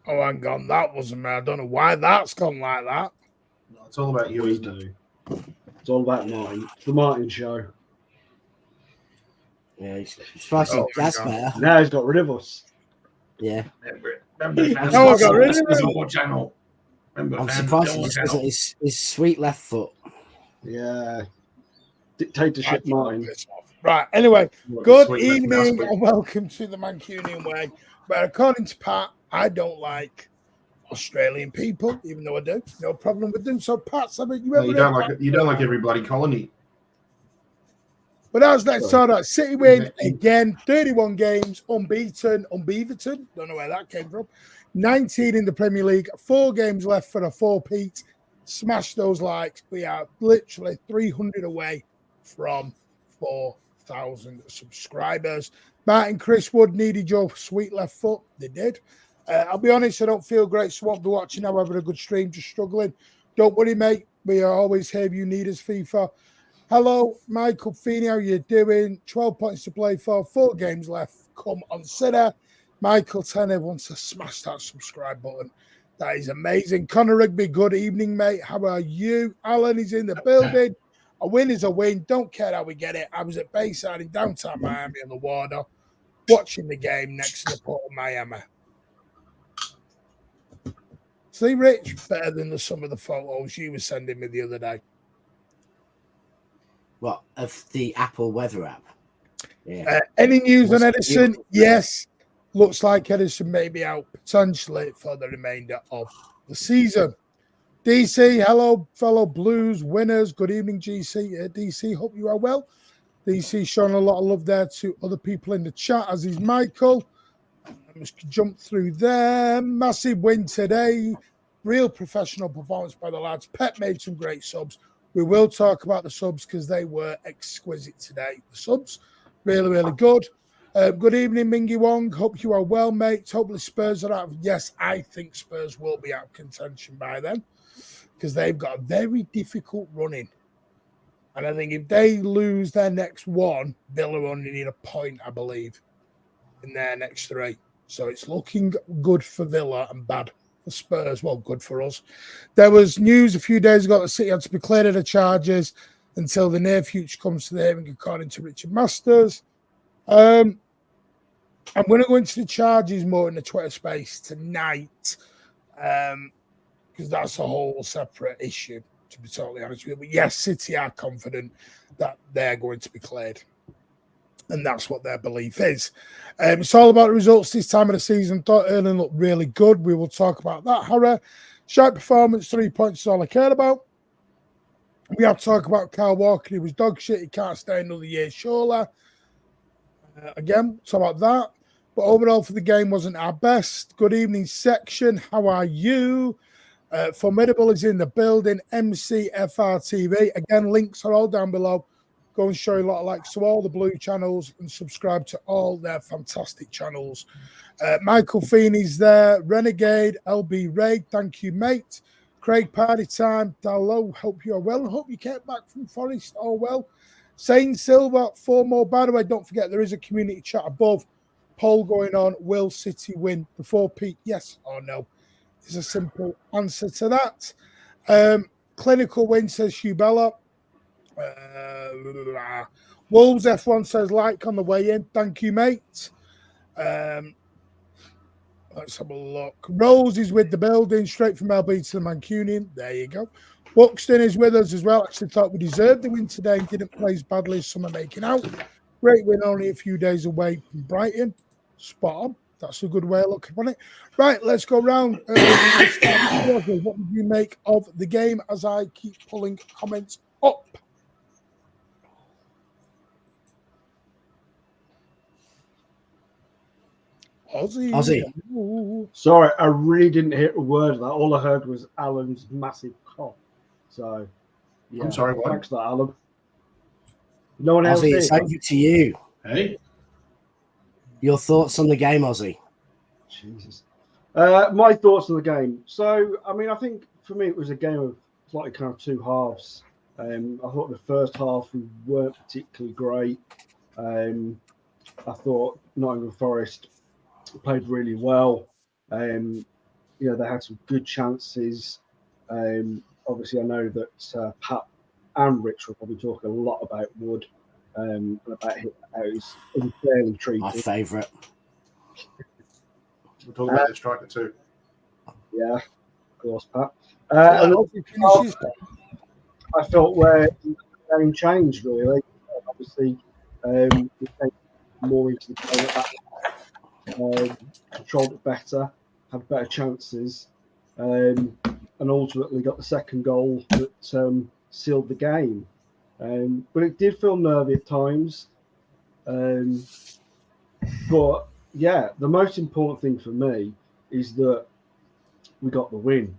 Oh, hang on, that wasn't me. I don't know why that's gone like that. No, it's all about you. We do. It's all about Martin. It's the Martin show. Yeah, he's pricing that's better. Now he's got rid of us. Yeah. Remember I got rid of our channel. Remember, I'm surprised he just doesn't his sweet left foot. Yeah. Dictatorship Martin. Right, anyway, good evening and welcome to the Mancunian Way. But according to Pat, I don't like Australian people, even though I do. No problem with them. So, Pat, you don't like every bloody colony. But as that sort of City win again, 31 games, unbeaten. Don't know where that came from. 19 in the Premier League, 4 games left for a 4-peat. Smash those likes. We are literally 300 away from 4,000 subscribers. Martin, Chris Wood needed your sweet left foot. They did. I'll be honest, I don't feel great, so won't be watching. However, a good stream, just struggling. Don't worry, mate. We are always here if you need us, FIFA. Hello, Michael Feeney. How you doing? 12 points to play for. 4 games left. Come on, Sinner. Michael Tanner wants to smash that subscribe button. That is amazing. Connor Rigby, good evening, mate. How are you? Alan is in the building. A win is a win. Don't care how we get it. I was at Bayside in downtown Miami on the water, watching the game next to the Port of Miami. See, Rich, better than some of the photos you were sending me the other day. What, of the Apple weather app? Yeah. Any news on Edison? Yes. Looks like Edison may be out potentially for the remainder of the season. DC, hello, fellow Blues winners. Good evening, GC. DC, hope you are well. DC showing a lot of love there to other people in the chat, as is Michael. Let's jump through there. Massive win today. Real professional performance by the lads. Pep made some great subs. We will talk about the subs because they were exquisite today. The subs, really, really good. Good evening, Mingy Wong. Hope you are well, mate. Hopefully Spurs are out. Yes, I think Spurs will be out of contention by then because they've got a very difficult run-in. And I think if they lose their next one, Villa only need a point, I believe, in their next 3. So it's looking good for Villa and bad for Spurs. Well, good for us. There was news a few days ago that City had to be cleared of the charges until the near future comes to the hearing, according to Richard Masters. I'm going to go into the charges more in the Twitter space tonight because that's a whole separate issue, to be totally honest with you. But yes, City are confident that they're going to be cleared. And that's what their belief is. It's all about the results this time of the season. Thought Erling looked really good. We will talk about that. Harry, sharp performance, 3 points is all I cared about. We have to talk about Kyle Walker. He was dog shit. He can't stay another year, surely. Again, talk about that. But overall for the game wasn't our best. Good evening, section. How are you? Formidable is in the building. MCFR TV. Again, links are all down below. Go and show a lot of likes to all the blue channels and subscribe to all their fantastic channels. Michael Feeney's there. Renegade, LB Ray, thank you, mate. Craig, party time. Hello, hope you're well and hope you came back from Forest all well. Saint Silva, 4 more. By the way, don't forget there is a community chat above. Poll going on. Will City win before Pete? Yes or no? Is a simple answer to that. Clinical win, says Hubella. Wolves F1 says like on the way in. Thank you, mate. Let's have a look. Rose is with the building, straight from LB to the Mancunian. There you go. Buxton is with us as well. Actually thought we deserved the win today and didn't play as badly as some are making out. Great win, only a few days away from Brighton. Spot on. That's a good way of looking on it. Right, let's go round. What did you make of the game as I keep pulling comments up? Aussie. Sorry, I really didn't hear a word of that. All I heard was Alan's massive cough. So, yeah. I'm sorry, what? Thanks for that, Alan. No one else Aussie, it's over to you. Hey. Your thoughts on the game, Aussie? Jesus. My thoughts on the game. So, I mean, I think for me it was a game of slightly kind of 2 halves. I thought the first half we weren't particularly great. I thought Nottingham Forest played really well. you know, they had some good chances. Obviously, I know that Pat and Rich will probably talk a lot about Wood and about how he's unfairly My treated. favourite. We'll talk about the striker too. Yeah, of course, Pat. Well, And if he finishes, I felt where the game changed really. Obviously, we came more into the game at that, controlled it better, had better chances, and ultimately got the second goal that sealed the game. But it did feel nervy at times. But yeah, the most important thing for me is that we got the win.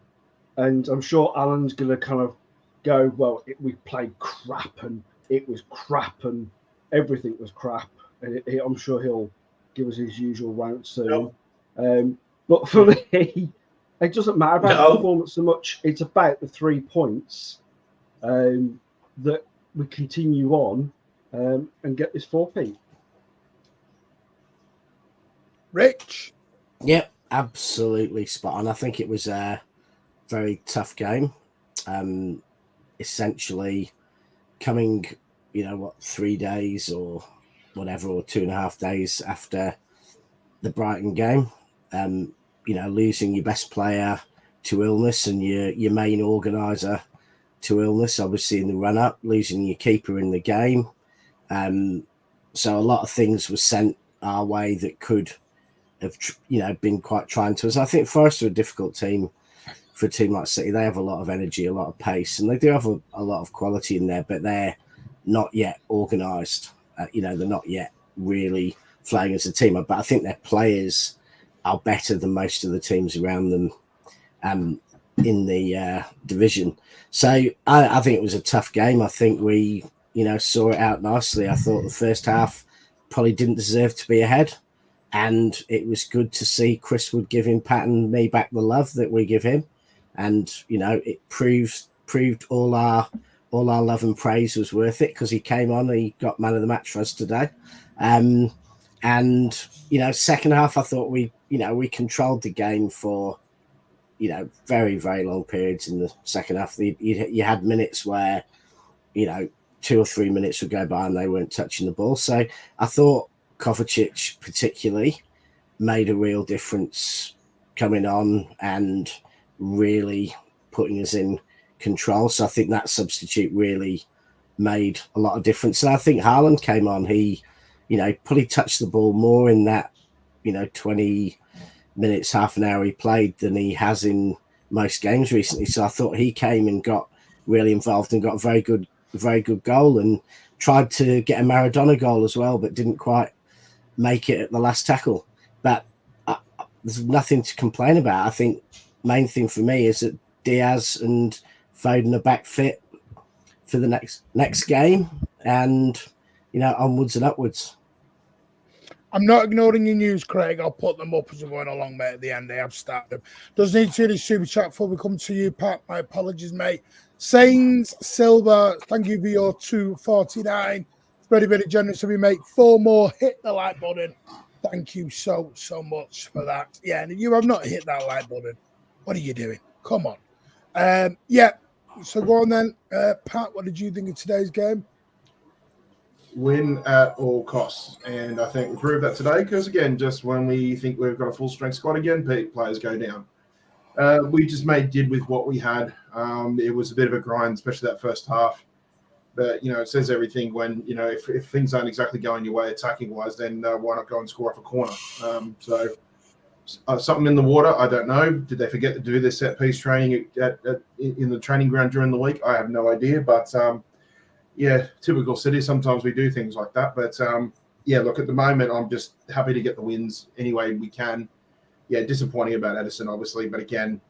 And I'm sure Alan's going to kind of go, well, we played crap and it was crap and everything was crap. And I'm sure he'll give us his usual rant soon. But for me, it doesn't matter about the performance so much. It's about the 3 points that we continue on and get this 4-peat. Rich. Yep, absolutely spot on. I think it was a very tough game. Essentially coming, 3 days or whatever, or 2.5 days after the Brighton game, losing your best player to illness and your main organiser to illness, obviously in the run-up, losing your keeper in the game. So a lot of things were sent our way that could have, been quite trying to us. I think Forest are a difficult team for a team like City. They have a lot of energy, a lot of pace, and they do have a lot of quality in there, but they're not yet organised. They're not yet really flying as a team. But I think their players are better than most of the teams around them in the division. So I think it was a tough game. I think we, saw it out nicely. I thought the first half probably didn't deserve to be ahead. And it was good to see Chris Wood giving Pat and me back the love that we give him. And, it proved all our love and praise was worth it, because he came on, he got man of the match for us today. And, second half, I thought we controlled the game for, very, very long periods in the second half. You had minutes where, 2 or 3 minutes would go by and they weren't touching the ball. So I thought Kovačić particularly made a real difference coming on and really putting us in control. So I think that substitute really made a lot of difference. And I think Håland came on. He, probably touched the ball more in that, 20 minutes, half an hour he played than he has in most games recently. So I thought he came and got really involved and got a very good goal, and tried to get a Maradona goal as well, but didn't quite make it at the last tackle. But there's nothing to complain about. I think main thing for me is that Diaz and Foden are back fit for the next game, and onwards and upwards. I'm not ignoring your news, Craig. I'll put them up as we're going along, mate. At the end, I have started them. Does need to see the super chat before we come to you, Pat. My apologies, mate. Saints Silva, thank you for your 249. It's very, very generous of you, mate. 4 more. Hit the like button. Thank you so much for that. Yeah, and if you have not hit that like button, what are you doing? Come on. Yeah. So go on then, Pat. What did you think of today's game? Win at all costs, and I think we proved that today, because again, just when we think we've got a full strength squad again, players go down. We just made did with what we had. It was a bit of a grind, especially that first half. But it says everything when if things aren't exactly going your way attacking wise, then why not go and score off a corner? So something in the water, I don't know. Did they forget to do this set piece training in the training ground during the week? I have no idea, but. Yeah, typical City. Sometimes we do things like that. But, look, at the moment, I'm just happy to get the wins any way we can. Yeah, disappointing about Edison, obviously. But, again,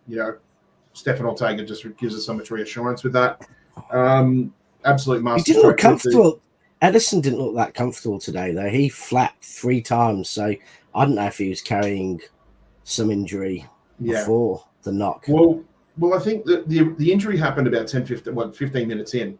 Stefan Ortega just gives us so much reassurance with that. Absolute master. He didn't look comfortable. Edison didn't look that comfortable today, though. He flapped 3 times. So I don't know if he was carrying some injury before the knock. Well, I think that the injury happened about 15 minutes in.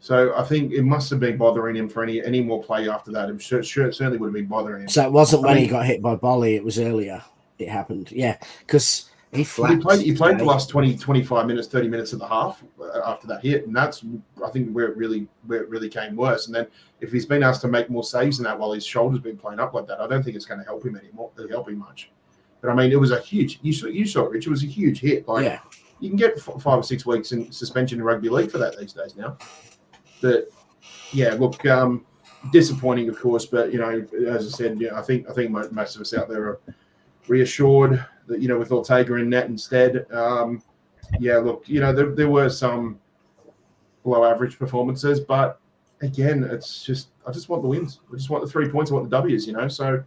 So I think it must have been bothering him for any more play after that. I'm sure it certainly would have been bothering him. So it wasn't when he got hit by Bolly, it was earlier it happened. Yeah, because He flapped. He played the last 20, 25 minutes, 30 minutes of the half after that hit, and that's, I think, where it really came worse. And then if he's been asked to make more saves than that while his shoulder's been playing up like that, I don't think it's going to help him anymore. Help him much. But I mean, it was a huge. You saw it, Rich. It was a huge hit. Like you can get 5 or 6 weeks in suspension in rugby league for that these days now. But yeah, look, disappointing, of course. But as I said, I think most of us out there are reassured that with Ortega in net instead. Look, there were some below average performances, but again, it's just I just want the wins. I just want the 3 points. I want the W's. So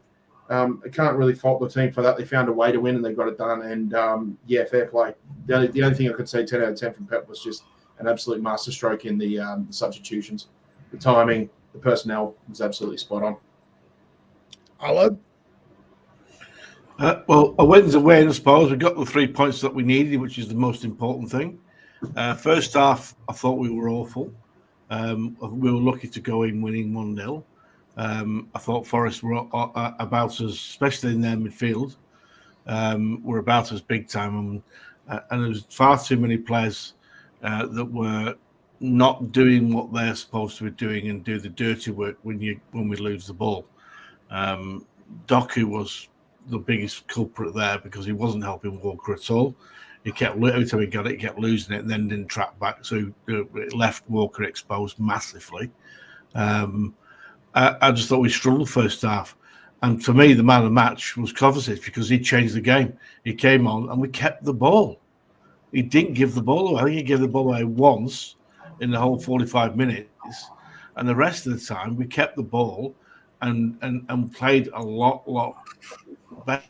I can't really fault the team for that. They found a way to win and they got it done. And fair play. The only thing I could say 10 out of 10 from Pep was just an absolute masterstroke in the substitutions, the timing, the personnel was absolutely spot on. Alan? Well, a win's a win, I suppose. We got the 3 points that we needed, which is the most important thing. First half, I thought we were awful. We were lucky to go in winning 1-0. I thought Forest were about us, especially in their midfield, were about us big time. And there was far too many players that were not doing what they're supposed to be doing and do the dirty work when we lose the ball. Doku was the biggest culprit there because he wasn't helping Walker at all. He kept, every time he got it, he kept losing it and then didn't track back. So it left Walker exposed massively. I just thought we struggled first half. And for me, the man of the match was Kovačić because he changed the game. He came on and we kept the ball. He didn't give the ball away. I think he gave the ball away once in the whole 45 minutes. And the rest of the time, we kept the ball and played a lot better.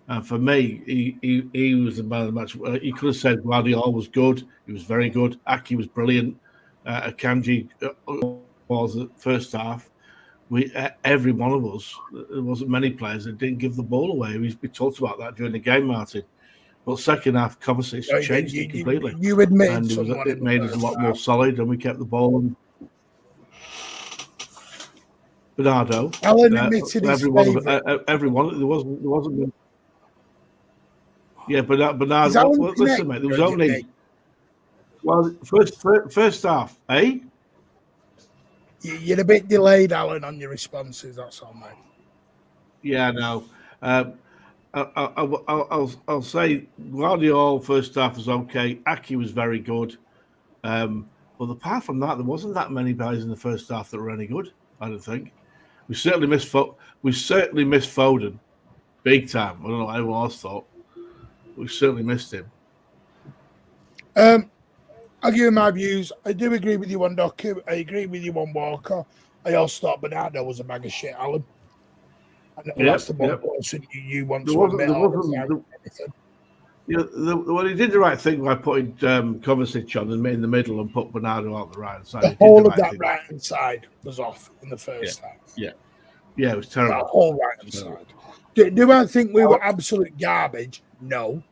And for me, he was the man of the match. He could have said Guardiola was good. He was very good. Aki was brilliant. Akanji was the first half. Every one of us, there wasn't many players that didn't give the ball away. We talked about that during the game, Martin. But second half, Kovačić changed it completely. You admit and it made us a lot more solid, and we kept the ball. And Bernardo, Alan admitted his everyone. There wasn't. Yeah, Bernardo. Listen, mate. There was only. Well, first half, eh? You're a bit delayed, Alan, on your responses. That's all, mate. Yeah, no. I'll say Guardiola first half was okay. Aki was very good. But apart from that, there wasn't that many guys in the first half that were any good. I don't think. We certainly missed Foden, big time. I don't know what anyone else thought. We certainly missed him. I'll give you my views. I do agree with you on Doku. I agree with you on Walker. I also thought Bernardo was a bag of shit, Alan. And that's the more person you want to admit. Well, he did the right thing by putting Kovačić on in the middle and put Bernardo out the right side. The whole of that right hand side was off in the first half. Yeah, it was terrible. That whole right hand side. Do I think we were absolute garbage? No.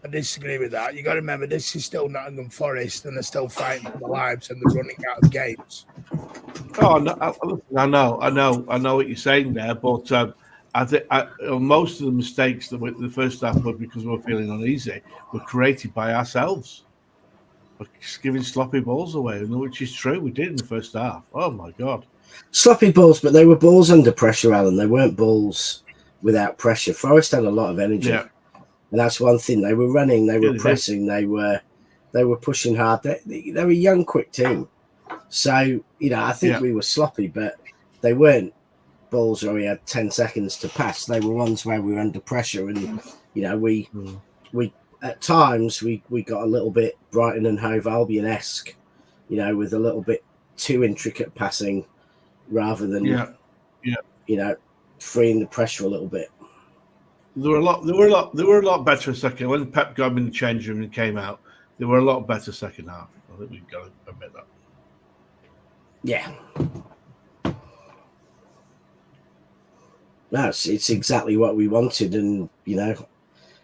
I disagree with that. You got to remember, this is still Nottingham Forest, and they're still fighting for their lives, and they're running out of games. Oh, no, I know what you're saying there, but I think most of the mistakes that were the first half were because we were feeling uneasy were created by ourselves. We're giving sloppy balls away, which is true. We did in the first half. Oh my God, sloppy balls, but they were balls under pressure, Alan. They weren't balls without pressure. Forest had a lot of energy. Yeah. And that's one thing. They were running, they were pressing, they were pushing hard. They're a young, quick team. So, I think we were sloppy, but they weren't balls where we had 10 seconds to pass. They were ones where we were under pressure. And, we at times we got a little bit Brighton and Hove Albion-esque, with a little bit too intricate passing rather than, freeing the pressure a little bit. They were a lot better second. When Pep got him in the change room and came out, they were a lot better second half. I think we've got to admit that. Yeah. No, it's exactly what we wanted, and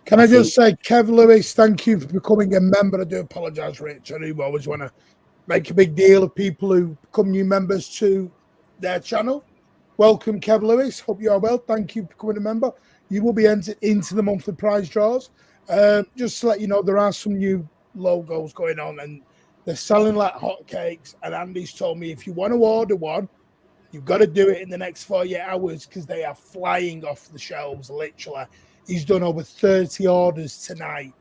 Can I just say, Kev Lewis, thank you for becoming a member. I do apologise, Rich. I do always want to make a big deal of people who become new members to their channel. Welcome, Kev Lewis. Hope you are well. Thank you for becoming a member. you will be entered into the monthly prize draws. Just to let you know, there are some new logos going on, and they're selling like hotcakes. And Andy's told me if you want to order one, you've got to do it in the next 48 hours because they are flying off the shelves, literally. He's done over 30 orders tonight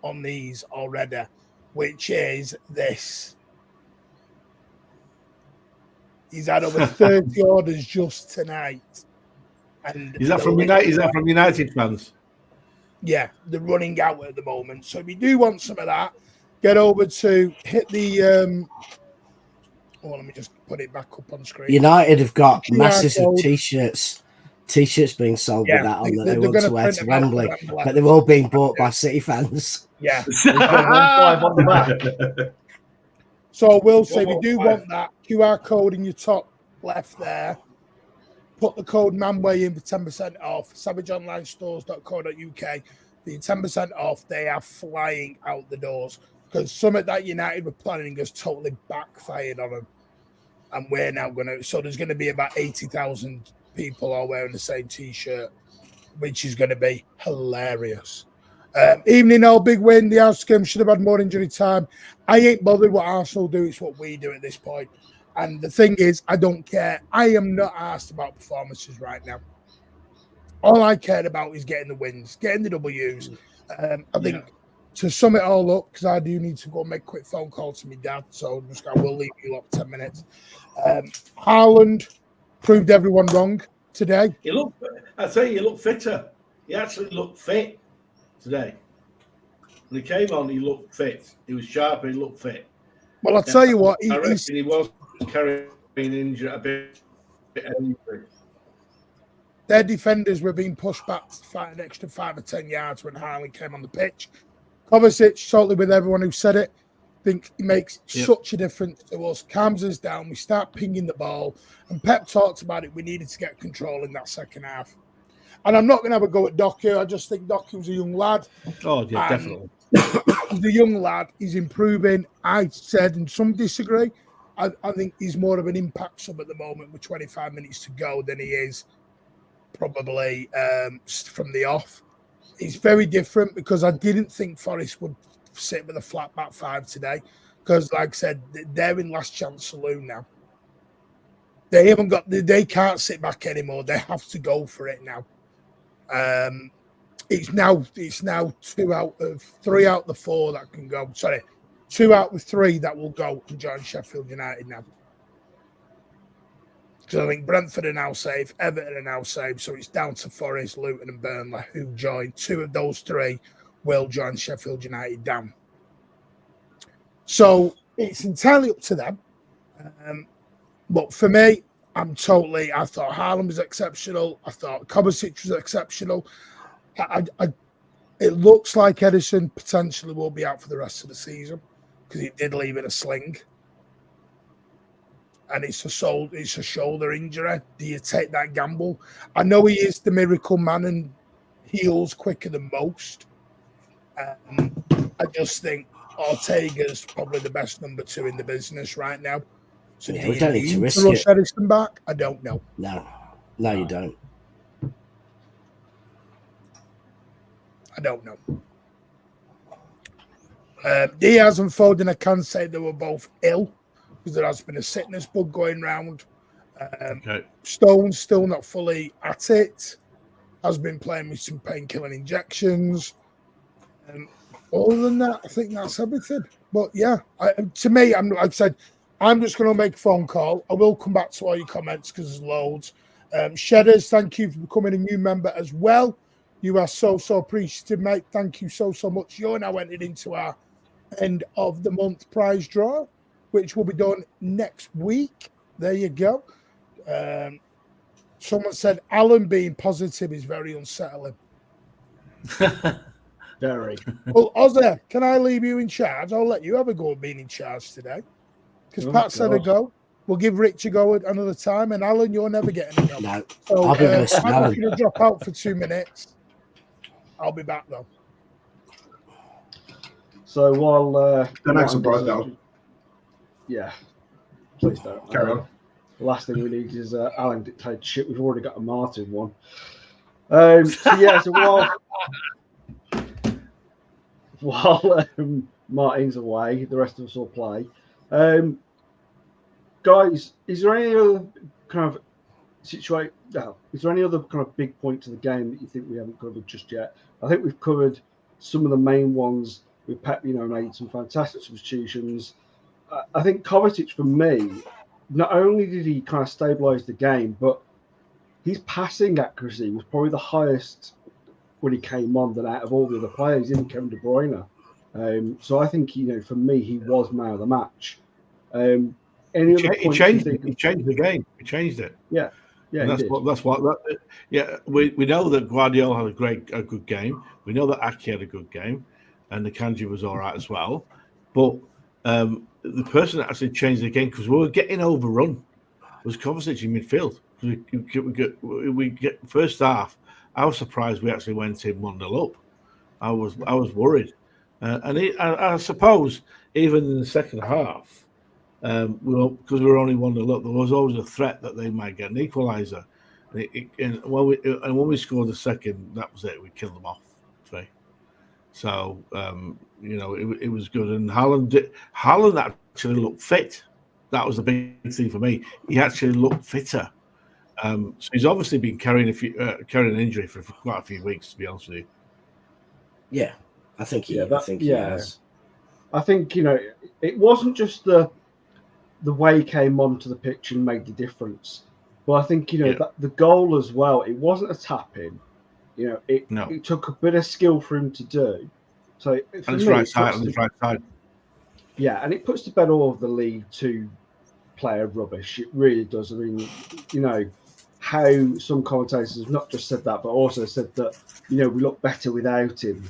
on these already, which is this. He's had over 30 orders just tonight. And is that from United? Is that from United fans? Yeah, they're running out at the moment. So if you do want some of that, get over to hit the let me just put it back up on screen. United have got masses of t-shirts being sold with that on that they want to wear to Wembley, but they're all being bought by City fans. Yeah. on the back. So I will say, if you do want that QR code in your top left there, put the code MANWAY in for 10% off. savageonlinestores.co.uk. The 10% off, they are flying out the doors because some of that United were planning has totally backfired on them. And we're now going to, so there's going to be about 80,000 people all wearing the same T-shirt, which is going to be hilarious. Evening, all big win. The outcome should have had more injury time. I ain't bothered what Arsenal do. It's what we do at this point. And the thing is, I don't care. I am not asked about performances right now. All I cared about is getting the wins, getting the W's. I think to sum it all up, because I do need to go make a quick phone call to my dad, so I will leave you up 10 minutes. Håland proved everyone wrong today. I tell you, he looked fitter. He actually looked fit today. When he came on, he looked fit. He was sharp and he looked fit. Well, I'll tell you what. I reckon he was carrying injury a bit of injury. Their defenders were being pushed back to fight an extra 5 or 10 yards when Håland came on the pitch. Kovačić, totally with everyone who said it, think he makes such a difference to us. Calms us down. We start pinging the ball. And Pep talked about it. We needed to get control in that second half. And I'm not going to have a go at Doku. I just think Doku's a young lad. Oh, yeah, definitely. He's a young lad. He's improving. I said, and some disagree, I think he's more of an impact sub at the moment with 25 minutes to go than he is probably from the off. It's very different because I didn't think Forest would sit with a flat back 5 today because, like I said, they're in last chance saloon now. They can't sit back anymore. They have to go for it now. It's now 2 out of 3 out of the 4 that can go. Sorry, 2 out of 3 that will go and join Sheffield United now. Because I think Brentford are now safe, Everton are now safe, so it's down to Forest, Luton and Burnley who join. 2 of those 3 will join Sheffield United down. So it's entirely up to them. But for me, I thought Håland was exceptional. I thought Kovačić was exceptional. It looks like Edison potentially will be out for the rest of the season because he did leave in a sling. And it's a shoulder injury. Do you take that gamble? I know he is the miracle man and heals quicker than most. I just think Ortega's probably the best number 2 in the business right now. So do we don't need to risk rush Edison back? I don't know. No, you don't. I don't know. Diaz and Foden, I can say they were both ill because there has been a sickness bug going round. Stone's still not fully at it. Has been playing with some painkilling injections. Other than that, I think that's everything. But yeah, to me, I've said I'm just going to make a phone call. I will come back to all your comments because there's loads. Shedders, thank you for becoming a new member as well. You are so appreciative, mate. Thank you so much. You're now entered into our end of the month prize draw, which will be done next week. There you go. Someone said Alan being positive is very unsettling. Very. Well, Ozzy, can I leave you in charge? I'll let you have a go at being in charge today. Because Pat said a go. We'll give Rich a go another time. And Alan, you're never getting a go. No, so, I'll be listening. I'm going to drop out for 2 minutes. I'll be back, though. So while... don't act surprised now. Yeah. Please don't. Carry on. The last thing we need is Alan dictated shit. We've already got a Martin one. So while Martin's away, the rest of us will play. Guys, is there any other kind of situation? No, is there any other kind of big point to the game that you think we haven't covered just yet? I think we've covered some of the main ones. With Pep, made some fantastic substitutions. I think Kovačić, for me, not only did he kind of stabilise the game, but his passing accuracy was probably the highest when he came on than out of all the other players, even Kevin De Bruyne. So I think, for me, he was man of the match. He changed the game. He changed it. Yeah. And we know that Guardiola had a good game. We know that Aki had a good game, and the Kanji was all right as well. But the person that actually changed the game, because we were getting overrun, was Kovačić in midfield. We get first half. I was surprised we actually went in 1-0 up. I was worried, I suppose even in the second half. Because we were only 1-0 up, there was always a threat that they might get an equaliser. And when we scored the second, that was it. We killed them off. So it was good. And Håland actually looked fit. That was the big thing for me. He actually looked fitter. So he's obviously been carrying an injury for quite a few weeks, to be honest with you. Yeah, I think he has. I think it wasn't just the way he came onto the pitch and made the difference. But I think, that the goal as well, it wasn't a tap-in. It took a bit of skill for him to do. So for me, right side. Yeah, and it puts to bed all of the League Two player rubbish. It really does. I mean, how some commentators have not just said that, but also said that, we look better without him.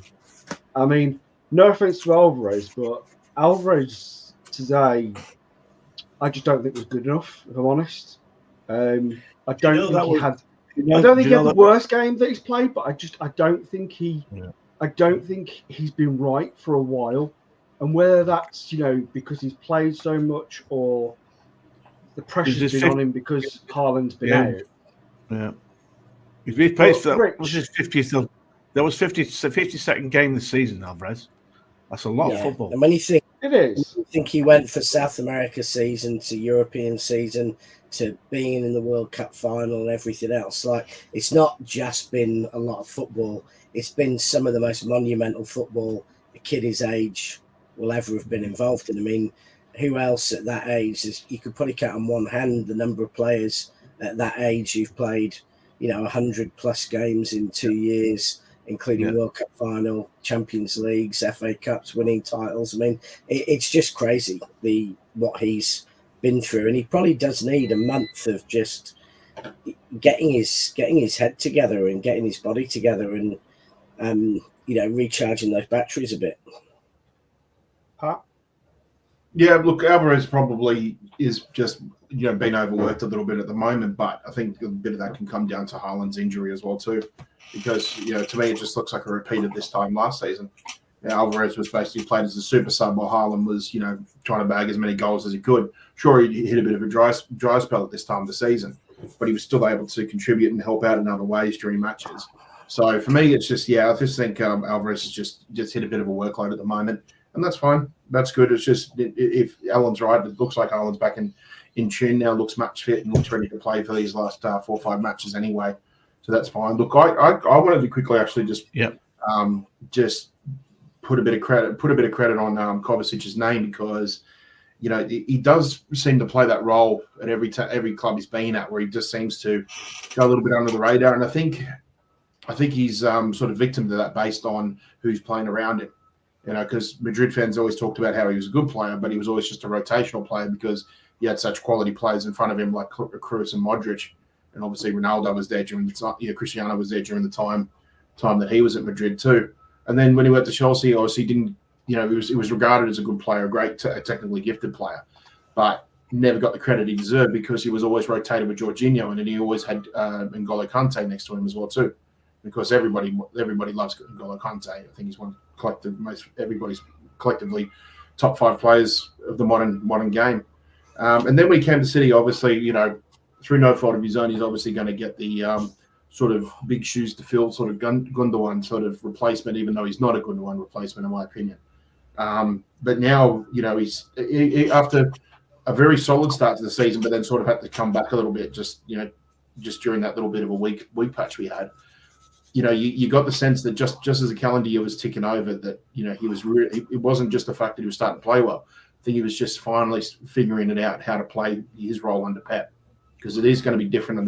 I mean, no offense to Alvarez, but Alvarez today, I just don't think was good enough, if I'm honest. I don't think he had the worst game that he's played, but I don't think he's been right for a while. And whether that's, because he's played so much or the pressure's been on him because Haaland's been out. Yeah. He's played for that was his 50th. That was 52nd game this season, Alvarez. That's a lot of football. And when you think it is, when you think he went for South America season to European season to being in the World Cup final and everything else, like it's not just been a lot of football. It's been some of the most monumental football a kid his age will ever have been involved in. I mean, who else at that age? You could probably count on one hand the number of players at that age who've played, 100+ games in 2 years, including World Cup final, Champions Leagues, FA Cups, winning titles. I mean, it's just crazy what he's been through, and he probably does need a month of just getting his head together and getting his body together and recharging those batteries a bit. Yeah, look, Alvarez probably is just being overworked a little bit at the moment, but I think a bit of that can come down to Haaland's injury as well too, because to me it just looks like a repeat of this time last season. Alvarez was basically played as a super sub while Håland was trying to bag as many goals as he could. Sure, he hit a bit of a dry spell at this time of the season, but he was still able to contribute and help out in other ways during matches. So for me, it's just I just think Alvarez has just hit a bit of a workload at the moment. And that's fine. That's good. It's just if Alan's right, it looks like Alan's back in tune now, looks match fit and looks ready to play for these last 4 or 5 matches anyway. So that's fine. Look, I wanted to quickly actually just put a bit of credit on Kovačić's name, because he does seem to play that role at every club he's been at, where he just seems to go a little bit under the radar. And I think he's sort of victim to that based on who's playing around him. Because Madrid fans always talked about how he was a good player, but he was always just a rotational player because he had such quality players in front of him like Kroos and Modric, and obviously Ronaldo was there during the time. Cristiano was there during the time that he was at Madrid too. And then when he went to Chelsea, obviously didn't. He was regarded as a good player, a great technically gifted player, but never got the credit he deserved because he was always rotated with Jorginho, and then he always had N'Golo Kante next to him as well too, because everybody loves N'Golo Kante. I think he's everybody's collectively top 5 players of the modern game. And then when he came to City, obviously, through no fault of his own, he's obviously going to get the sort of big shoes to fill, sort of Gundogan sort of replacement, even though he's not a Gundogan replacement in my opinion. But now, he's after a very solid start to the season, but then sort of had to come back a little bit, just during that little bit of a weak patch we had. You got the sense that just as the calendar year was ticking over, that he was it wasn't just the fact that he was starting to play well. I think he was just finally figuring it out how to play his role under Pep, because it is going to be different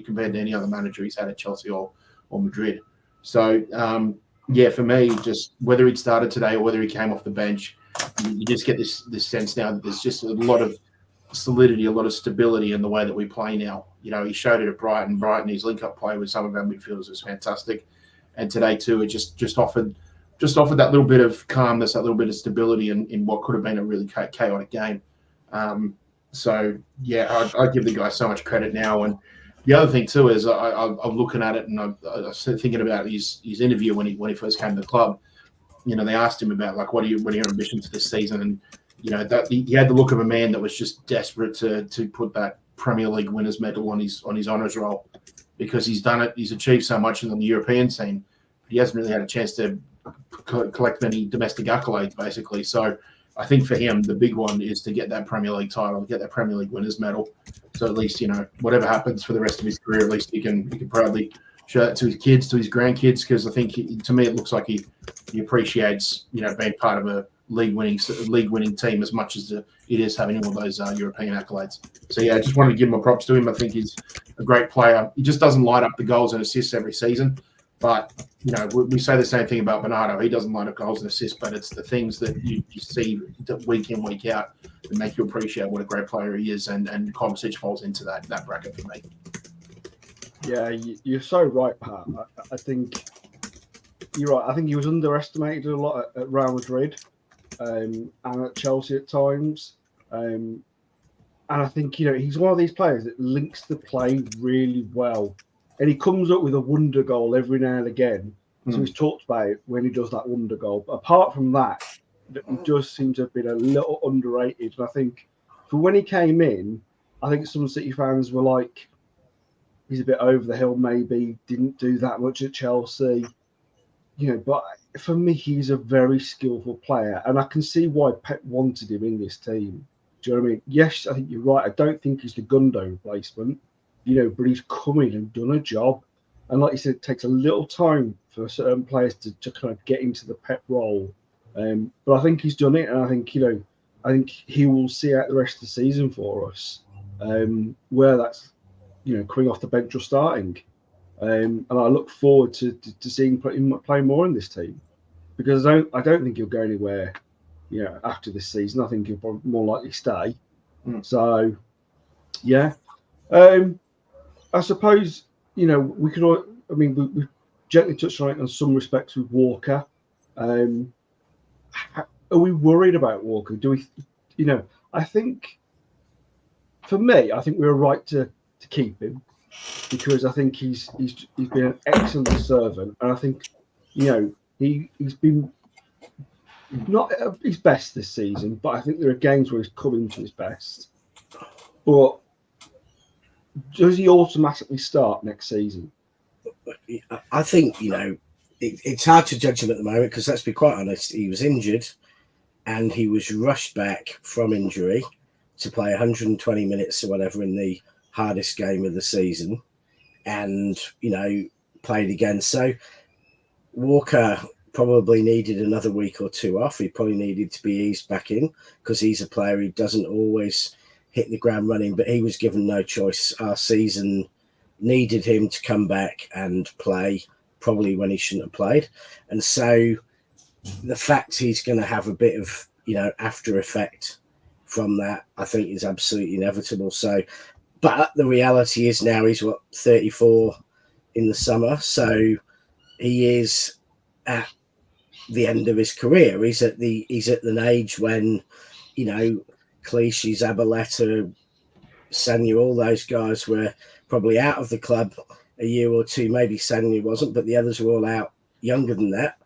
compared to any other manager he's had at Chelsea or Madrid. So for me, just whether he started today or whether he came off the bench, you just get this sense now that there's just a lot of solidity, a lot of stability in the way that we play now. He showed it at Brighton. His link-up play with some of our midfielders was fantastic, and today too, it just offered that little bit of calmness, that little bit of stability in what could have been a really chaotic game. I give the guy so much credit now. And the other thing too is I'm looking at it, and I was thinking about his interview when he first came to the club. They asked him about what are your ambitions this season, and that he had the look of a man that was just desperate to put that Premier League winners medal on his honours roll, because he's done it. He's achieved so much in the European scene. He hasn't really had a chance to collect many domestic accolades, basically. So I think for him, the big one is to get that Premier League title, get that Premier League winners medal. So at least, whatever happens for the rest of his career, at least he can proudly show that to his kids, to his grandkids, because I think to me it looks like he appreciates being part of a league winning team as much as it is having all those European accolades. So I just wanted to give my props to him. I think he's a great player. He just doesn't light up the goals and assists every season, but we say the same thing about Bernardo. He doesn't light up goals and assists, but it's the things that you see week in, week out that make you appreciate what a great player he is, and Kovačić falls into that bracket for me. Yeah, you're so right, Pat. I think you're right. I think he was underestimated a lot at Real Madrid and at Chelsea at times. And I think, he's one of these players that links the play really well. And he comes up with a wonder goal every now and again. So he's talked about it when he does that wonder goal. But apart from that, he just seems to have been a little underrated. And I think for when he came in, I think some City fans were like, he's a bit over the hill, maybe, didn't do that much at Chelsea. But for me, he's a very skillful player. And I can see why Pep wanted him in this team. Do you know what I mean? Yes, I think you're right. I don't think he's the Gundo replacement, but he's come in and done a job. And like you said, it takes a little time for certain players to kind of get into the Pep role. But I think he's done it. And I think, I think he will see out the rest of the season for us, where that's, coming off the bench or starting. And I look forward to seeing him play more in this team, because I don't think he'll go anywhere, after this season. I think he'll probably more likely stay. So, yeah. I suppose, we could. We gently touched on it in some respects with Walker. Are we worried about Walker? Do we, I think, for me, I think we were right to keep him, because I think he's been an excellent servant, and I think he's been not at his best this season, but I think there are games where he's come into his best. But does he automatically start next season? I think it's hard to judge him at the moment, because let's be quite honest, he was injured and he was rushed back from injury to play 120 minutes or whatever in the hardest game of the season, and played again. So Walker probably needed another week or two off. He probably needed to be eased back in, because he's a player who doesn't always hit the ground running, but he was given no choice. Our season needed him to come back and play probably when he shouldn't have played. And so the fact he's going to have a bit of after effect from that, I think, is absolutely inevitable. So, but the reality is now he's 34 in the summer, so he is at the end of his career. He's at an age when Clichy, Zabaleta, Sanya, all those guys were probably out of the club a year or two. Maybe Sanya wasn't, but the others were all out younger than that.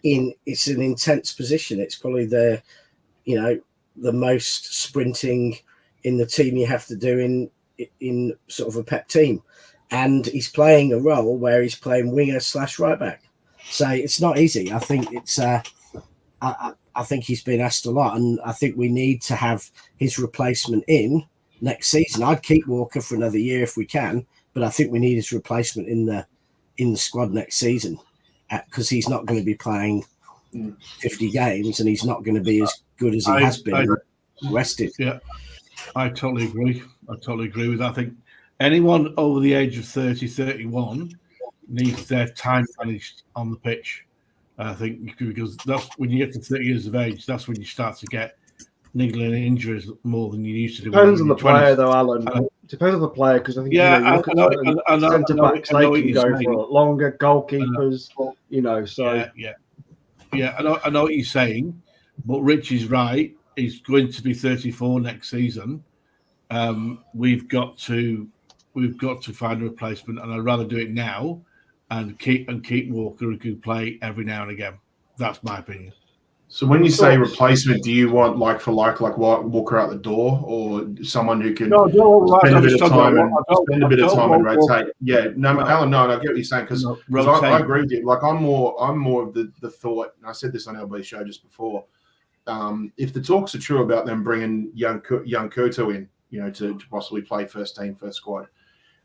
It's an intense position. It's probably the most sprinting in the team you have to do in sort of a Pep team. and he's playing a role where he's playing winger / right back. So it's not easy. I think it's I think he's been asked a lot, and I think we need to have his replacement in next season. I'd keep Walker for another year if we can, but I think we need his replacement in the squad next season, because he's not going to be playing 50 games, and he's not going to be as good as he has been rested. Yeah, I totally agree. I totally agree with that. I think anyone over the age of 30, 31 needs their time managed on the pitch. I think because that's when you get to 30 years of age, that's when you start to get niggling injuries more than you used to do. Depends on the player, though, Alan. Depends on the player, because I think centre backs, they can go for longer. Goalkeepers, So I know what you're saying, but Rich is right. He's going to be 34 next season. We've got to find a replacement, and I'd rather do it now and keep Walker, who can play every now and again. That's my opinion. So when you say replacement, do you want like Walker out the door, or someone who can spend a bit of time and rotate? Yeah, no, Alan, no, I get what you're saying, because I agree with you. Like I'm more of the thought, and I said this on LB show just before. If the talks are true about them bringing young Kuto in, to possibly play first team, first squad,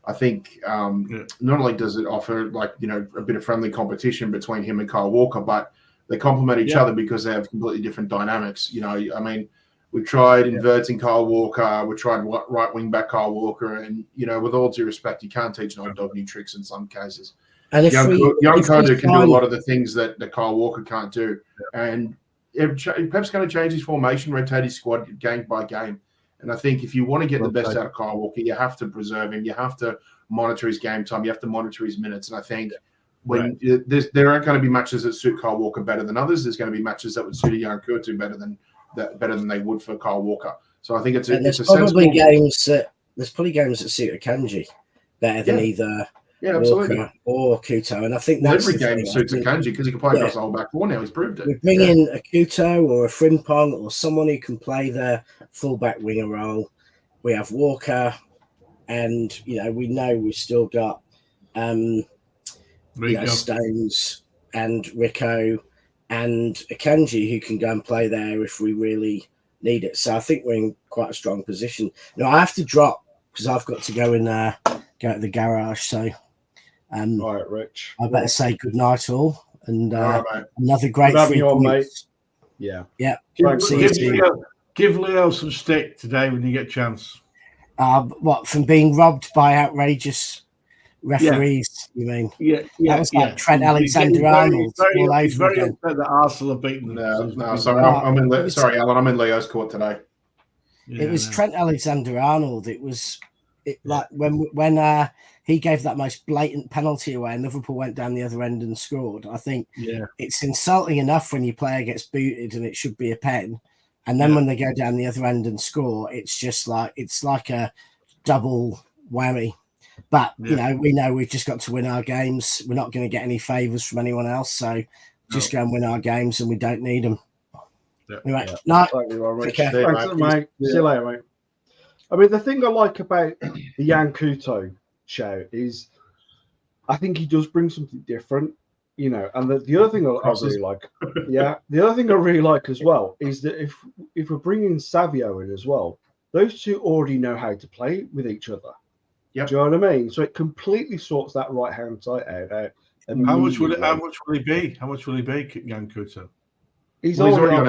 I think not only does it offer a bit of friendly competition between him and Kyle Walker, but they complement each other because they have completely different dynamics. I mean, we tried inverting Kyle Walker, we tried right wing back Kyle Walker, and with all due respect, you can't teach an old dog new tricks in some cases. And young Kodo can do a lot of the things that Kyle Walker can't do, and Pep's going to change his formation, rotate his squad game by game. And I think if you want to get the best out of Kyle Walker, you have to preserve him. You have to monitor his game time. You have to monitor his minutes. And I think when there aren't going to be matches that suit Kyle Walker better than others. There's going to be matches that would suit a young Kuto better than they would for Kyle Walker. So I think it's a probably games that suit Akanji better than either Walker or Kuto. And I think that's every game suits Akanji because he can play across the whole back four now. He's proved it. We bring in a Kuto or a Frimpong or someone who can play the fullback winger role. We have Walker, and we know we've still got Stones and Rico and Akanji who can go and play there if we really need it. So I think we're in quite a strong position. Now I have to drop because I've got to go to the garage. So all right, Rich. I better say good night all, and another great 3 points. Yeah. Give Leo some stick today when you get a chance. What, from being robbed by outrageous referees? You mean? Yeah. That was like Trent Alexander-Arnold. He's very upset that Arsenal have beaten them. No, sorry, sorry, Alan. I'm in Leo's court today. It was Trent Alexander-Arnold. It was like when he gave that most blatant penalty away and Liverpool went down the other end and scored. I think it's insulting enough when your player gets booted and it should be a pen. And then when they go down the other end and score, it's just like a double whammy. But we know we've just got to win our games. We're not going to get any favours from anyone else, so just go and win our games, and we don't need them. Anyway, no, thanks, mate. See you later, mate. I mean, the thing I like about the Yan Kuto show is I think he does bring something different. And the other thing I really like, the other thing I really like as well is that if we're bringing Savio in as well, those two already know how to play with each other. Yep. Do you know what I mean? So it completely sorts that right hand side out. How much will he be? How much will he be, Yan Kuto? He's already on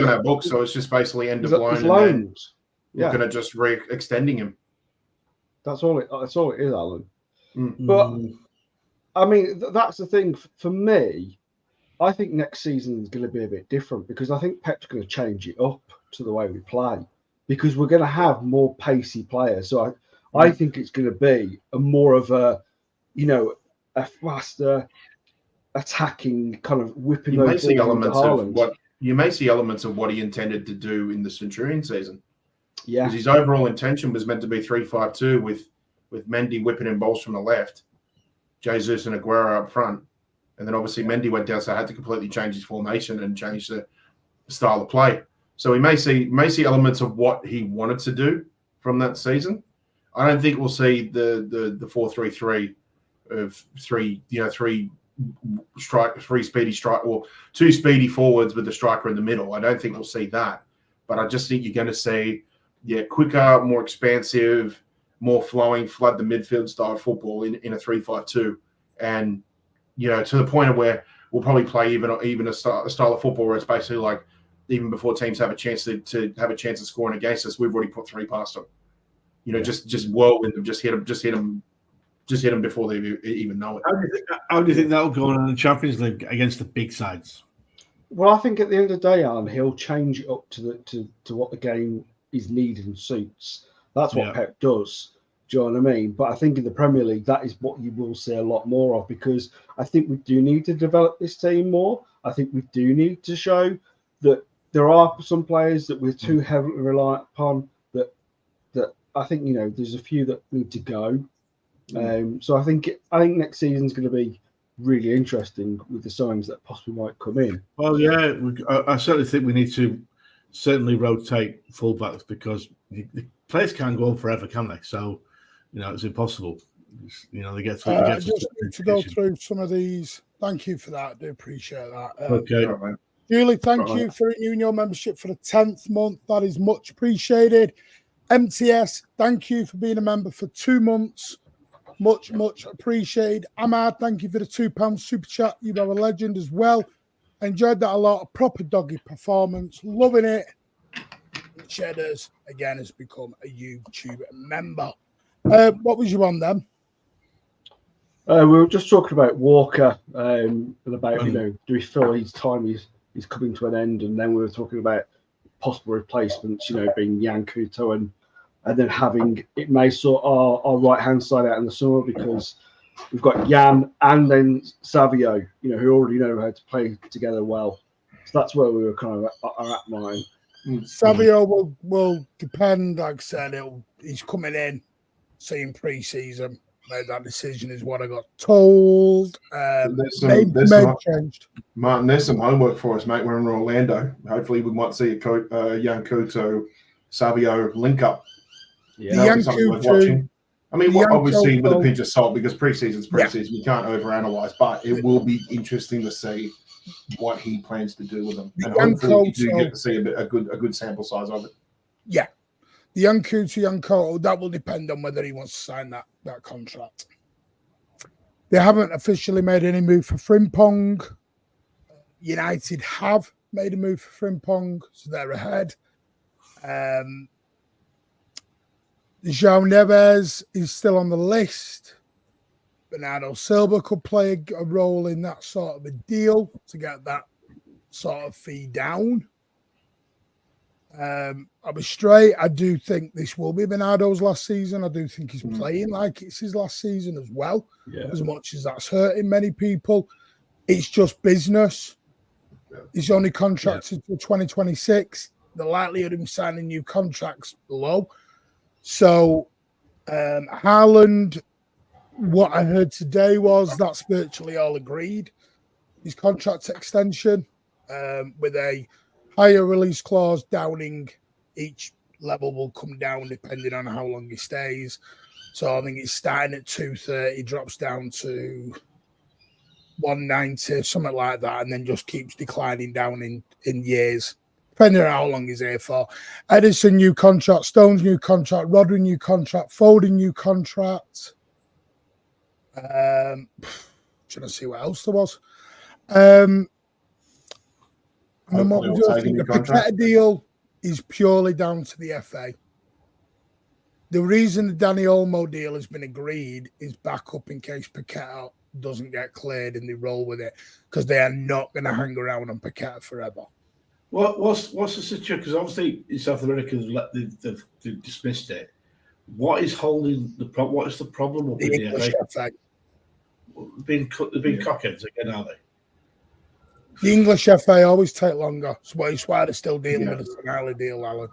our book, so it's just basically end of loan. Looking at just extending him. That's all it is, Alan. But I mean, that's the thing for me. I think next season is going to be a bit different because I think Pep's going to change it up to the way we play because we're going to have more pacey players. So I think it's going to be more of a faster attacking kind of whipping those balls into Haaland. You may see elements of what he intended to do in the Centurion season. Yeah, because his overall intention was meant to be 3-5-2 with Mendy whipping in balls from the left, Jesus and Aguero up front, and then obviously Mendy went down, so I had to completely change his formation and change the style of play. So we may see elements of what he wanted to do from that season. I don't think we'll see the 4-3-3 of three speedy strike or 2 speedy forwards with the striker in the middle. I don't think we'll see that, but I just think you're going to see quicker, more expansive, more flowing, flood the midfield style football in a 3-5-2, and to the point of where we'll probably play even a style of football where it's basically like even before teams have a chance to have a chance of scoring against us, we've already put 3 past them. Just whirlwind them, just hit them before they even know it. How do you think that'll go on in the Champions League against the big sides? Well, I think at the end of the day, Alan, he'll change it up to what the game is needed and suits. That's what Pep does. Do you know what I mean? But I think in the Premier League, that is what you will see a lot more of, because I think we do need to develop this team more. I think we do need to show that there are some players that we're too heavily reliant upon. That I think there's a few that need to go. So I think next season's going to be really interesting with the signings that possibly might come in. Well, yeah, I certainly think we need to rotate fullbacks, because the players can't go on forever, can they? So, it's impossible. They get through. I just need to go through some of these. Thank you for that. I do appreciate that. Okay. Julie, thank you for renewing your membership for the 10th month. That is much appreciated. MTS, thank you for being a member for 2 months. Much, much appreciated. Ahmad, thank you for the £2 super chat. You are a legend as well. Enjoyed that a lot. A proper doggy performance. Loving it. Cheddars, again, has become a YouTube member. What was you on then? We were just talking about Walker and about, do we feel his time is coming to an end? And then we were talking about possible replacements, being Jan Couto and then having it may sort our right-hand side out in the summer, because we've got Jan and then Savio, who already know how to play together well. So that's where we were kind of at mine. Savio will depend. Like I said, he's coming in, seeing pre-season. Made that decision is what I got told. Changed. Martin, there's some homework for us, mate. We're in Orlando. Hopefully, we might see a Jan Couto Savio link up. Yeah, watching. I mean, obviously with a pinch of salt, because pre-season's pre-season, you can't overanalyze, but it will be interesting to see what he plans to do with them. And hopefully you do get to see a good sample size of it. Yeah. The Jan Couto, that will depend on whether he wants to sign that contract. They haven't officially made any move for Frimpong. United have made a move for Frimpong, so they're ahead. João Neves is still on the list. Bernardo Silva could play a role in that sort of a deal to get that sort of fee down. I'll be straight. I do think this will be Bernardo's last season. I do think he's playing like it's his last season as well. Yeah. As much as that's hurting many people, it's just business. He's only contracted till 2026. The likelihood of him signing new contracts low. So, Håland, what I heard today was that's virtually all agreed. His contract extension with a higher release clause downing each level will come down depending on how long he stays. So I think it's starting at 230, drops down to 190, something like that, and then just keeps declining down in years, depending on how long he's here for. Edison, new contract. Stones, new contract. Rodri, new contract. Foden, new contract. Trying to see what else there was. And then what we do think the Paqueta deal is purely down to the FA. The reason the Dani Olmo deal has been agreed is back up in case Paqueta doesn't get cleared and they roll with it, because they are not going to hang around on Paqueta forever. What's the situation? Because obviously in South America they've dismissed it. What is holding the problem? What is the problem with the FA? They've been cockheads again, are they? The English FA always take longer. That's why they're still dealing with a Tonali deal, Alan.